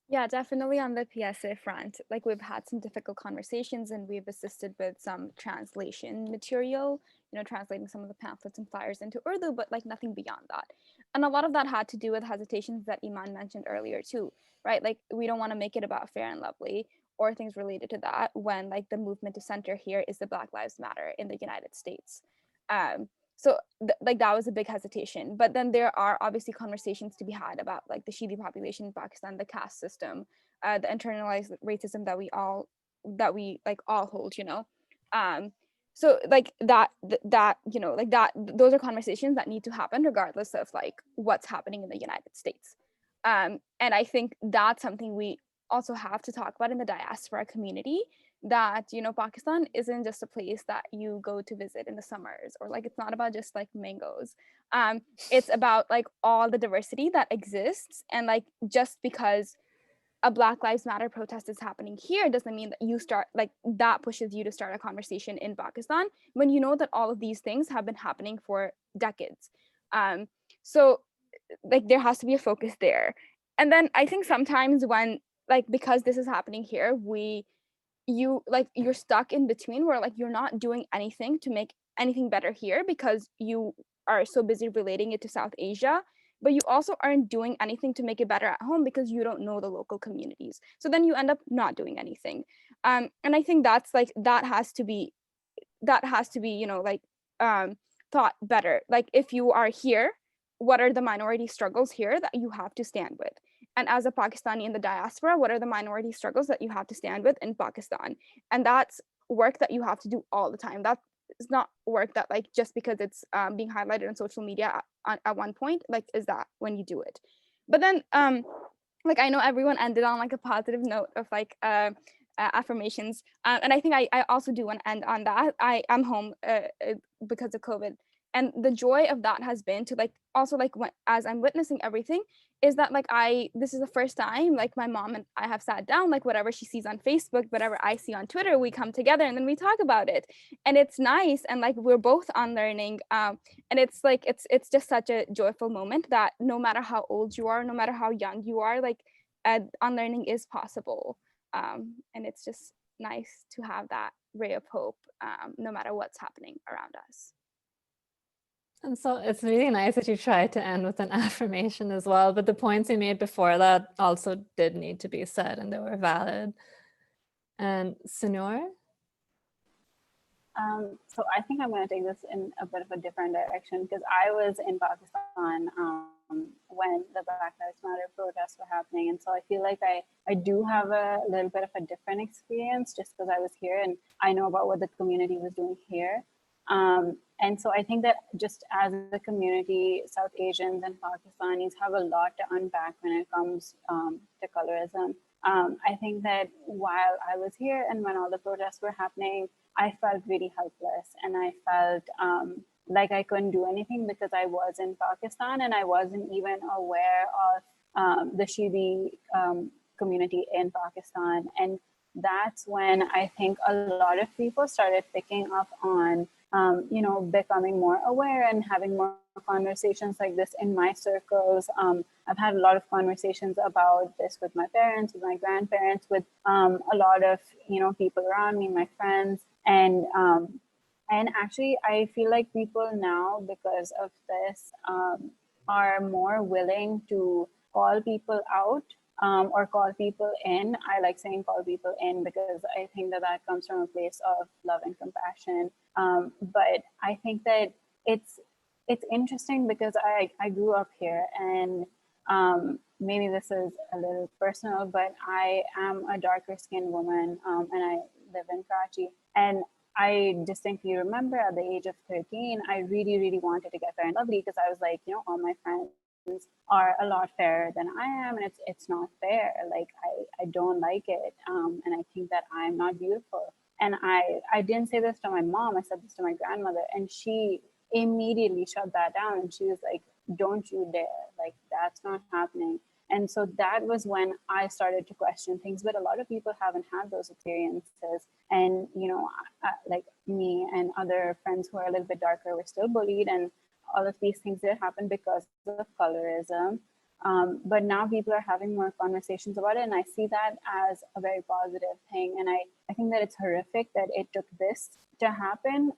Yeah, definitely on the PSA front. Like we've had some difficult conversations and we've assisted with some translation material, translating some of the pamphlets and flyers into Urdu, but like nothing beyond that. And a lot of that had to do with hesitations that Iman mentioned earlier too, right? Like we don't want to make it about fair and lovely or things related to that when like the movement to center here is the Black Lives Matter in the United States. So like that was a big hesitation, but then there are obviously conversations to be had about like the Shia population in Pakistan, the caste system, the internalized racism that we all hold, so like those are conversations that need to happen regardless of like what's happening in the United States. And I think that's something we also have to talk about in the diaspora community, that Pakistan isn't just a place that you go to visit in the summers, or like it's not about just like mangoes. It's about like all the diversity that exists, and like just because a Black Lives Matter protest is happening here doesn't mean that you start like that pushes you to start a conversation in Pakistan when you know that all of these things have been happening for decades. So like there has to be a focus there. And then I think sometimes when like because this is happening here, you're stuck in between where like you're not doing anything to make anything better here because you are so busy relating it to South Asia, but you also aren't doing anything to make it better at home because you don't know the local communities, so then you end up not doing anything. And I think that's like that has to be thought better. Like if you are here, what are the minority struggles here that you have to stand with? And as a Pakistani in the diaspora, what are the minority struggles that you have to stand with in Pakistan? And that's work that you have to do all the time. That is not work that like just because it's being highlighted on social media at one point, like is that when you do it. But then like I know everyone ended on like a positive note of like affirmations, and I think I also do want to end on that. I am home because of COVID, and the joy of that has been to like also like as I'm witnessing everything is that like this is the first time like my mom and I have sat down, like whatever she sees on Facebook, whatever I see on Twitter, we come together and then we talk about it, and it's nice, and like we're both unlearning, and it's like it's just such a joyful moment that no matter how old you are, no matter how young you are, like unlearning is possible. And it's just nice to have that ray of hope, no matter what's happening around us. And so it's really nice that you tried to end with an affirmation as well, but the points you made before that also did need to be said and they were valid. And Sunur? So I think I'm going to take this in a bit of a different direction because I was in Pakistan when the Black Lives Matter protests were happening. And so I feel like I do have a little bit of a different experience just because I was here and I know about what the community was doing here. And so I think that just as a community, South Asians and Pakistanis have a lot to unpack when it comes to colorism. I think that while I was here and when all the protests were happening, I felt really helpless and I felt like I couldn't do anything because I was in Pakistan and I wasn't even aware of the Shia community in Pakistan. And that's when I think a lot of people started picking up on, becoming more aware and having more conversations like this in my circles. I've had a lot of conversations about this with my parents, with my grandparents, with a lot of, people around me, my friends. And actually, I feel like people now, because of this, are more willing to call people out or call people in. I like saying call people in because I think that comes from a place of love and compassion. But I think that it's interesting because I grew up here and maybe this is a little personal, but I am a darker skinned woman and I live in Karachi. And I distinctly remember at the age of 13, I really, really wanted to get Fair and Lovely because I was like, all my friends are a lot fairer than I am, and it's not fair. Like I don't like it, and I think that I'm not beautiful. And I didn't say this to my mom. I said this to my grandmother, and she immediately shut that down. And she was like, "Don't you dare! Like that's not happening." And so that was when I started to question things, but a lot of people haven't had those experiences. And, you know, like me and other friends who are a little bit darker were still bullied, and all of these things did happen because of colorism. But now people are having more conversations about it, and I see that as a very positive thing. And I think that it's horrific that it took this to happen,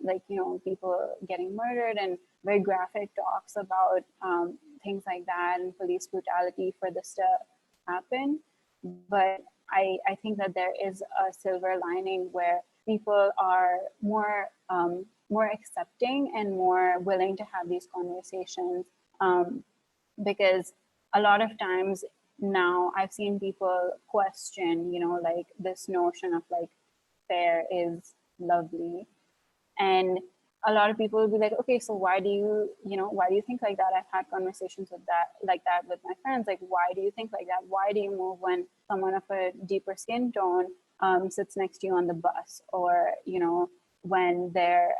like, you know, people getting murdered and very graphic talks about things like that and police brutality for this to happen. But I think that there is a silver lining where people are more accepting and more willing to have these conversations, because a lot of times now I've seen people question, you know, like this notion of like fair is lovely. And a lot of people will be like, okay, so why do you think like that? I've had conversations with that with my friends. Like, why do you think like that? Why do you move when someone of a deeper skin tone sits next to you on the bus, or, you know, when they're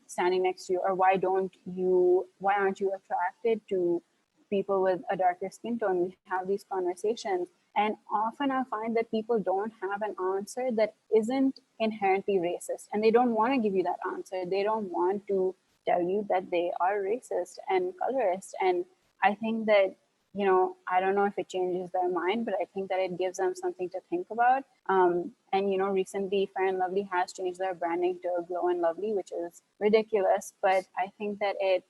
standing next to you, or why aren't you attracted to people with a darker skin tone? We have these conversations. And often I find that people don't have an answer that isn't inherently racist, and they don't want to give you that answer. They don't want to tell you that they are racist and colorist. And I think that, you know, I don't know if it changes their mind, but I think that it gives them something to think about. And, you know, recently Fair and Lovely has changed their branding to Glow and Lovely, which is ridiculous. But I think that it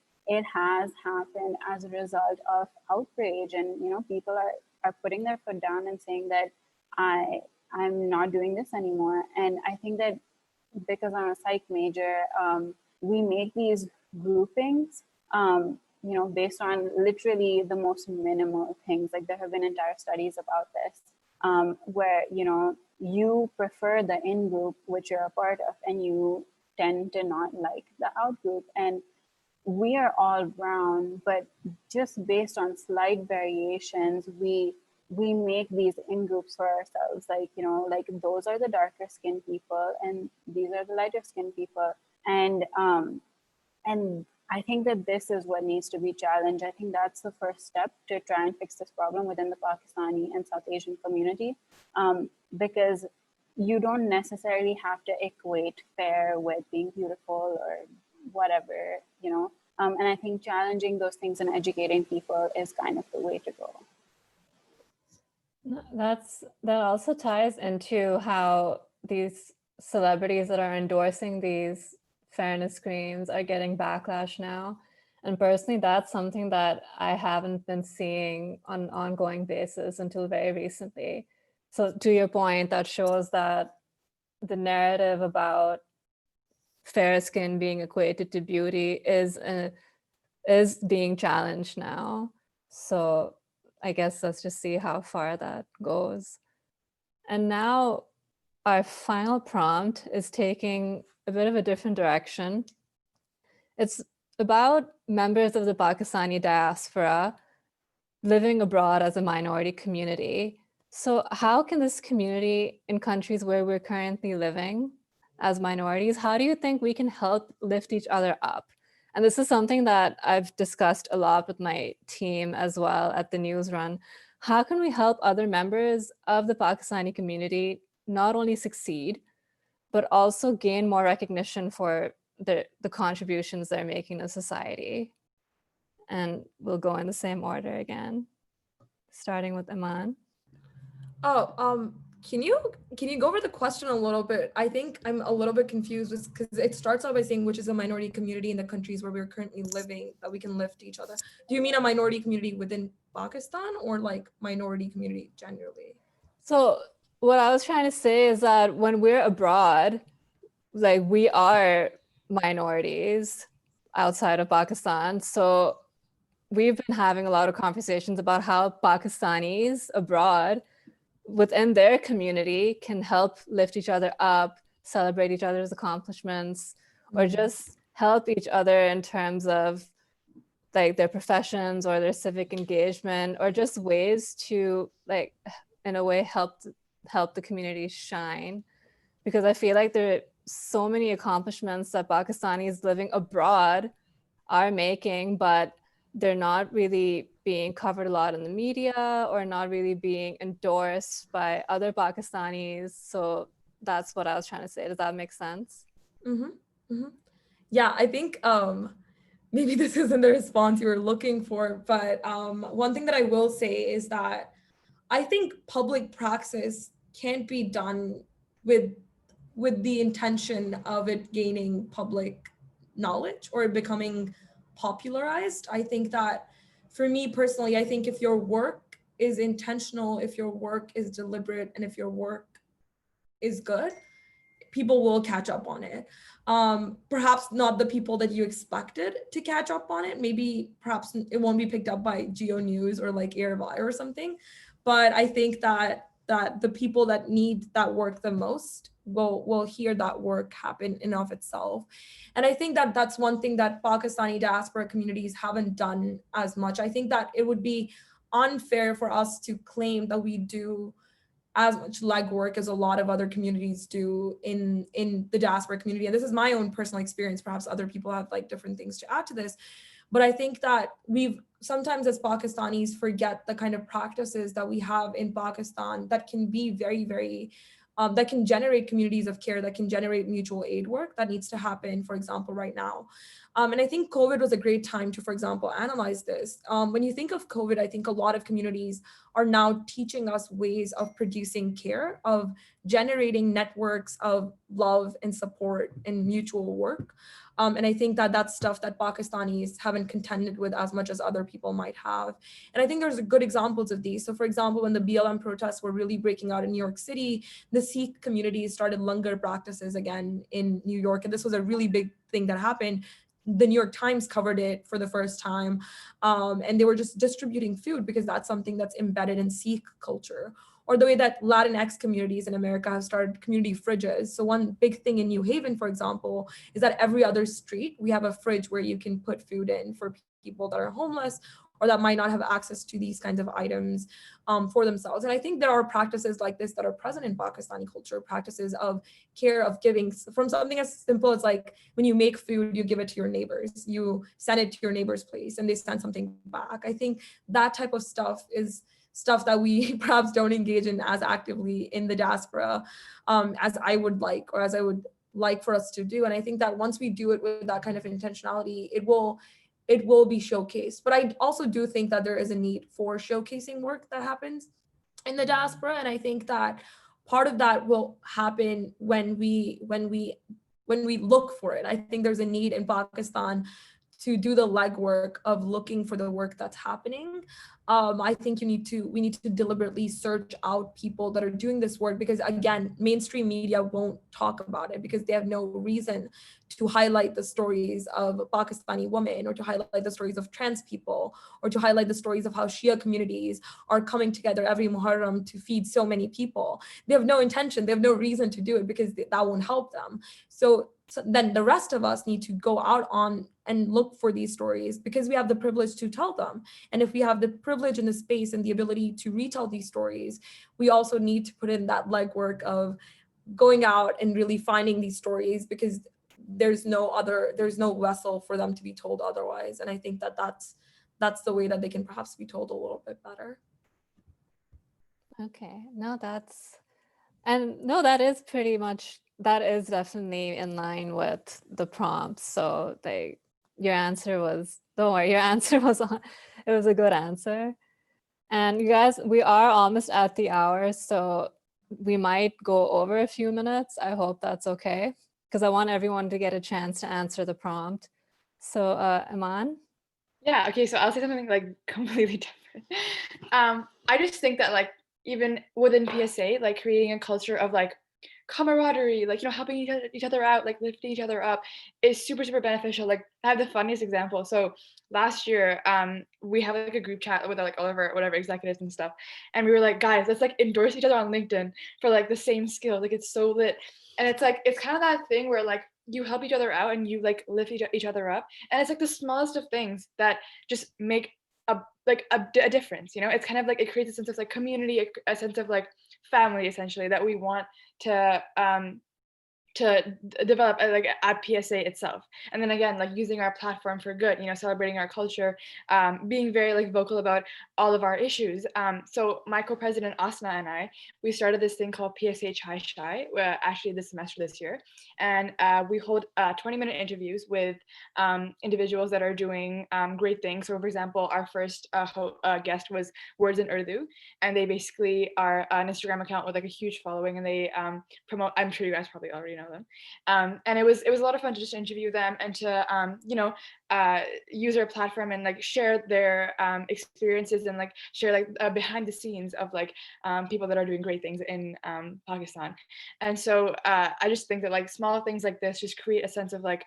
has happened as a result of outrage, and, you know, people are putting their foot down and saying that I'm not doing this anymore. And I think that because I'm a psych major, we make these groupings, you know, based on literally the most minimal things. Like, there have been entire studies about this, where, you know, you prefer the in group which you're a part of, and you tend to not like the out group. And we are all brown, but just based on slight variations, we make these in groups for ourselves. Like, you know, like those are the darker skinned people, and these are the lighter skinned people. And I think that this is what needs to be challenged. I think that's the first step to try and fix this problem within the Pakistani and South Asian community, because you don't necessarily have to equate fair with being beautiful or whatever, you know. And I think challenging those things and educating people is kind of the way to go. That also ties into how these celebrities that are endorsing these fairness screams are getting backlash now. And personally, that's something that I haven't been seeing on an ongoing basis until very recently. So to your point, that shows that the narrative about fair skin being equated to beauty is being challenged now. So I guess let's just see how far that goes. And now our final prompt is taking a bit of a different direction. It's about members of the Pakistani diaspora living abroad as a minority community. So how can this community in countries where we're currently living as minorities, how do you think we can help lift each other up? And this is something that I've discussed a lot with my team as well at the NewsRun. How can we help other members of the Pakistani community not only succeed, but also gain more recognition for the contributions they're making to society? And we'll go in the same order again, starting with Iman. Can you go over the question a little bit? I think I'm a little bit confused because it starts out by saying which is a minority community in the countries where we're currently living that we can lift each other. Do you mean a minority community within Pakistan, or like minority community generally? So what I was trying to say is that when we're abroad, like, we are minorities outside of Pakistan. So we've been having a lot of conversations about how Pakistanis abroad within their community can help lift each other up, celebrate each other's accomplishments, or just help each other in terms of like their professions or their civic engagement, or just ways to, like, in a way help the community shine. Because I feel like there are so many accomplishments that Pakistanis living abroad are making, but they're not really being covered a lot in the media or not really being endorsed by other Pakistanis. So that's what I was trying to say. Does that make sense? Yeah, I think maybe this isn't the response you were looking for, but one thing that I will say is that I think public praxis can't be done with the intention of it gaining public knowledge or becoming popularized. I think that for me personally, I think if your work is intentional, if your work is deliberate, and if your work is good, people will catch up on it. Perhaps not the people that you expected to catch up on it. Maybe perhaps it won't be picked up by Geo News or like Airby or something. But I think that the people that need that work the most will hear that work happen in of itself. And I think that that's one thing that Pakistani diaspora communities haven't done as much. I think that it would be unfair for us to claim that we do as much legwork as a lot of other communities do in the diaspora community. And this is my own personal experience. Perhaps other people have like different things to add to this. But I think that we've sometimes as Pakistanis forget the kind of practices that we have in Pakistan that can be very, very, that can generate communities of care, that can generate mutual aid work that needs to happen, for example, right now. And I think COVID was a great time to, for example, analyze this. When you think of COVID, I think a lot of communities are now teaching us ways of producing care, of generating networks of love and support and mutual work. And I think that that's stuff that Pakistanis haven't contended with as much as other people might have. And I think there's good examples of these. So for example, when the BLM protests were really breaking out in New York City, the Sikh community started langar practices again in New York. And this was a really big thing that happened. The New York Times covered it for the first time. And they were just distributing food because that's something that's embedded in Sikh culture. Or the way that Latinx communities in America have started community fridges. So one big thing in New Haven, for example, is that every other street, we have a fridge where you can put food in for people that are homeless or that might not have access to these kinds of items for themselves. And I think there are practices like this that are present in Pakistani culture, practices of care, of giving, from something as simple as like when you make food, you give it to your neighbors, you send it to your neighbor's place and they send something back. I think that type of stuff is stuff that we perhaps don't engage in as actively in the diaspora as I would like, or as I would like for us to do. And I think that once we do it with that kind of intentionality, it will be showcased. But I also do think that there is a need for showcasing work that happens in the diaspora. And I think that part of that will happen when we look for it. I think there's a need in Pakistan to do the legwork of looking for the work that's happening. I think we need to deliberately search out people that are doing this work, because again, mainstream media won't talk about it because they have no reason to highlight the stories of Pakistani women, or to highlight the stories of trans people, or to highlight the stories of how Shia communities are coming together every Muharram to feed so many people. They have no intention, they have no reason to do it because that won't help them. So then the rest of us need to go out on and look for these stories because we have the privilege to tell them. And if we have the privilege and the space and the ability to retell these stories, we also need to put in that legwork of going out and really finding these stories, because there's no vessel for them to be told otherwise. And I think that that's the way that they can perhaps be told a little bit better. Okay, that is definitely in line with the prompts. So your answer was, don't worry, your answer was on, it was a good answer. And you guys, we are almost at the hour, so we might go over a few minutes. I hope that's okay, because I want everyone to get a chance to answer the prompt. So Iman? Yeah, okay, so I'll say something like completely different. I just think that like even within PSA, like creating a culture of like camaraderie, like, you know, helping each other out, like lifting each other up is super, super beneficial. Like I have the funniest example. So last year, we have like a group chat with like all of our whatever executives and stuff. And we were like, guys, let's like endorse each other on LinkedIn for like the same skill. Like it's so lit. And it's like, it's kind of that thing where like you help each other out and you like lift each other up. And it's like the smallest of things that just make a difference, you know. It's kind of like it creates a sense of like community, a sense of like family essentially that we want to develop like at PSA itself. And then again, like using our platform for good, celebrating our culture, being very like vocal about all of our issues. So my co-president Asma and I, we started this thing called PSA Chai Shai, actually this semester this year. And we hold 20-minute interviews with individuals that are doing great things. So for example, our first guest was Words in Urdu, and they basically are an Instagram account with like a huge following, and they promote, I'm sure you guys probably already know them. And it was a lot of fun to just interview them and to use our platform and like share their experiences and like share like behind the scenes of like people that are doing great things in Pakistan. And so I just think that like small things like this just create a sense of like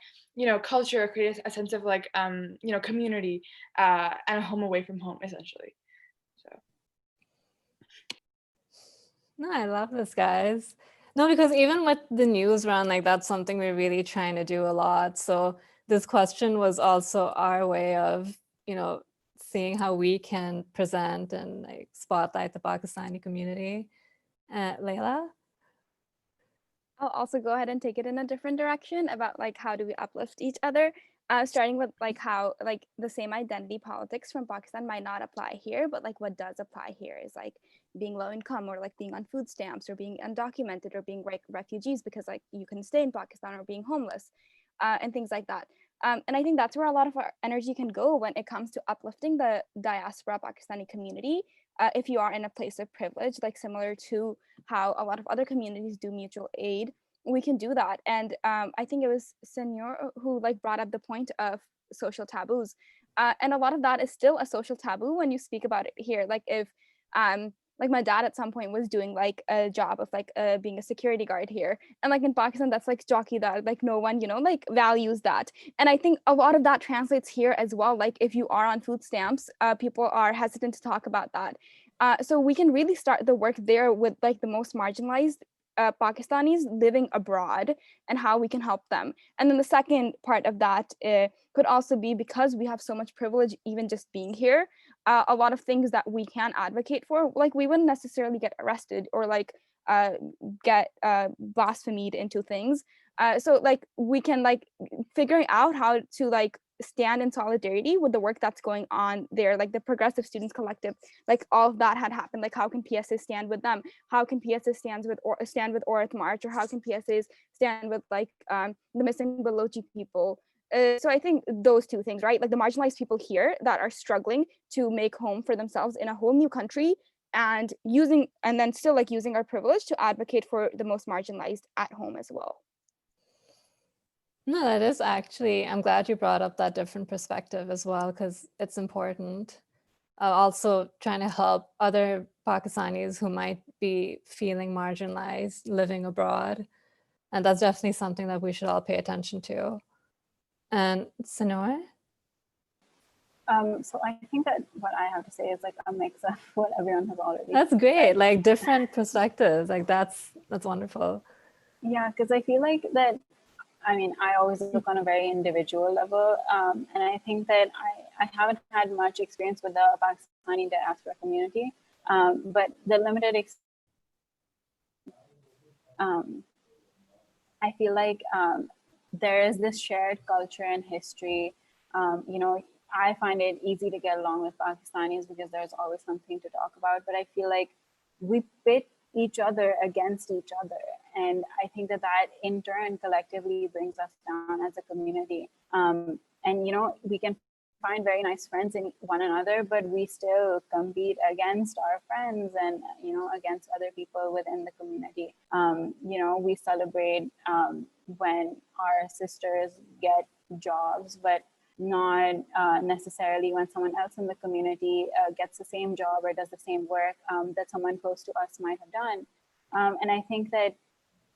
culture, create a sense of like community and a home away from home, essentially. So No, I love this, guys. No, because even with the NewsRun, like that's something we're really trying to do a lot. So this question was also our way of, seeing how we can present and like spotlight the Pakistani community. Leila? I'll also go ahead and take it in a different direction about like how do we uplift each other. Starting with like how like the same identity politics from Pakistan might not apply here, but like what does apply here is like being low income or like being on food stamps or being undocumented or being like refugees because like you can stay in Pakistan, or being homeless and things like that. And I think that's where a lot of our energy can go when it comes to uplifting the diaspora Pakistani community. If you are in a place of privilege, like similar to how a lot of other communities do mutual aid, we can do that. And I think it was Senor who like brought up the point of social taboos. And a lot of that is still a social taboo when you speak about it here. Like if like my dad at some point was doing like a job of like being a security guard here, and like in Pakistan that's like jockey that like no one like values that. And I think a lot of that translates here as well. Like if you are on food stamps, people are hesitant to talk about that. So we can really start the work there with like the most marginalized Pakistanis living abroad and how we can help them. And then the second part of that could also be, because we have so much privilege even just being here, a lot of things that we can advocate for, like we wouldn't necessarily get arrested or like get blasphemed into things. So like we can like figuring out how to like stand in solidarity with the work that's going on there, like the Progressive Students Collective, like all of that had happened. Like how can PSA stand with them? How can PSA stand with Aurat March? Or how can PSAs stand with like the missing Balochi people? So I think those two things, right? Like the marginalized people here that are struggling to make home for themselves in a whole new country, and then still like using our privilege to advocate for the most marginalized at home as well. No, that is actually, I'm glad you brought up that different perspective as well, because it's important. Also trying to help other Pakistanis who might be feeling marginalized living abroad. And that's definitely something that we should all pay attention to. And Sanoy? So I think that what I have to say is like a mix of what everyone has already That's great, said. like different perspectives, like that's wonderful. Yeah, because I feel like that, I mean, I always look on a very individual level. And I think that I haven't had much experience with the Pakistani diaspora community, but the limited I feel like there is this shared culture and history. I find it easy to get along with Pakistanis because there's always something to talk about, but I feel like we pit each other against each other. And I think that in turn collectively brings us down as a community. And, we can find very nice friends in one another, but we still compete against our friends and, against other people within the community. We celebrate when our sisters get jobs, but not necessarily when someone else in the community gets the same job or does the same work that someone close to us might have done. And I think that,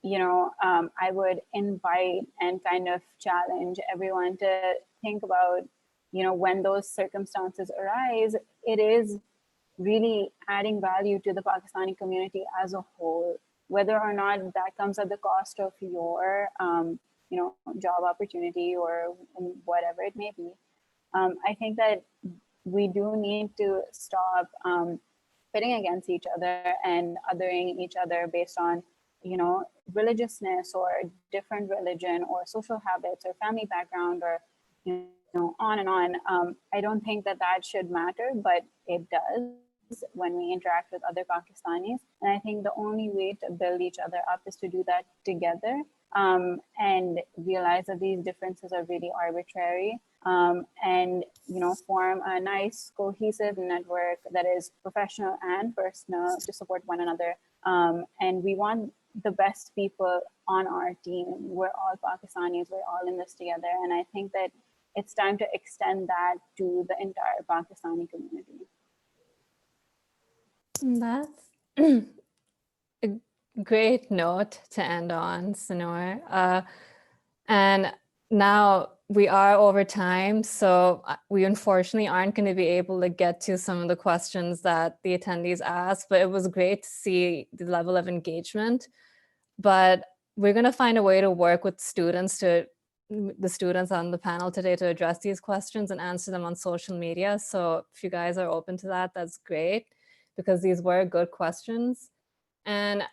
I would invite and kind of challenge everyone to think about, when those circumstances arise, it is really adding value to the Pakistani community as a whole, whether or not that comes at the cost of your job opportunity or whatever it may be. I think that we do need to stop pitting against each other and othering each other based on, religiousness or different religion or social habits or family background or, on and on. I don't think that that should matter, but it does when we interact with other Pakistanis. And I think the only way to build each other up is to do that together, and realize that these differences are really arbitrary, and form a nice cohesive network that is professional and personal to support one another. And we want the best people on our team. We're all Pakistanis, we're all in this together. And I think that it's time to extend that to the entire Pakistani community. That's a great note to end on, Sanur. And now we are over time, so we unfortunately aren't going to be able to get to some of the questions that the attendees asked, but it was great to see the level of engagement. But we're going to find a way to work with the students on the panel today to address these questions and answer them on social media. So if you guys are open to that, that's great, because these were good questions. And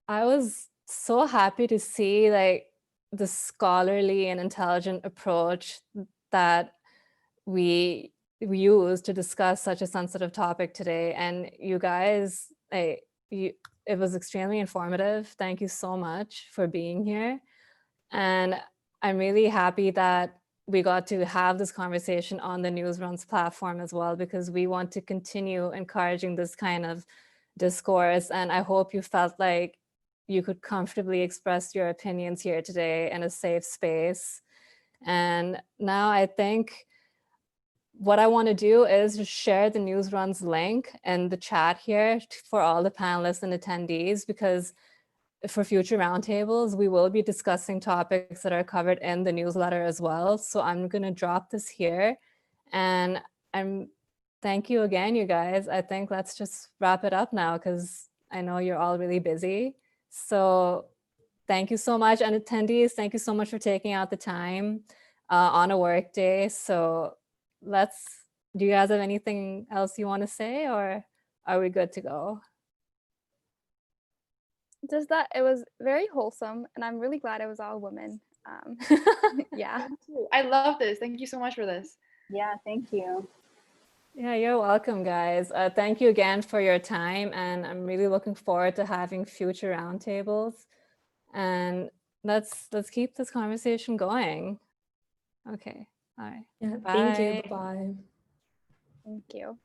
I was so happy to see the scholarly and intelligent approach that we use to discuss such a sensitive topic today. And you guys, it was extremely informative. Thank you so much for being here. And I'm really happy that we got to have this conversation on the NewsRun's platform as well, because we want to continue encouraging this kind of discourse. And I hope you felt like you could comfortably express your opinions here today in a safe space. And now I think what I want to do is just share the NewsRun's link in the chat here for all the panelists and attendees, because for future roundtables, we will be discussing topics that are covered in the newsletter as well. So I'm going to drop this here, and thank you again, you guys. I think let's just wrap it up now, because I know you're all really busy. So thank you so much. And attendees, thank you so much for taking out the time on a work day. So do you guys have anything else you want to say, or are we good to go? Just that it was very wholesome, and I'm really glad it was all women. Yeah. I love this. Thank you so much for this. Yeah, thank you. Yeah, you're welcome, guys. Thank you again for your time, and I'm really looking forward to having future roundtables. And let's keep this conversation going. Okay. All right. Yeah, Bye. thank you. Bye. Thank you.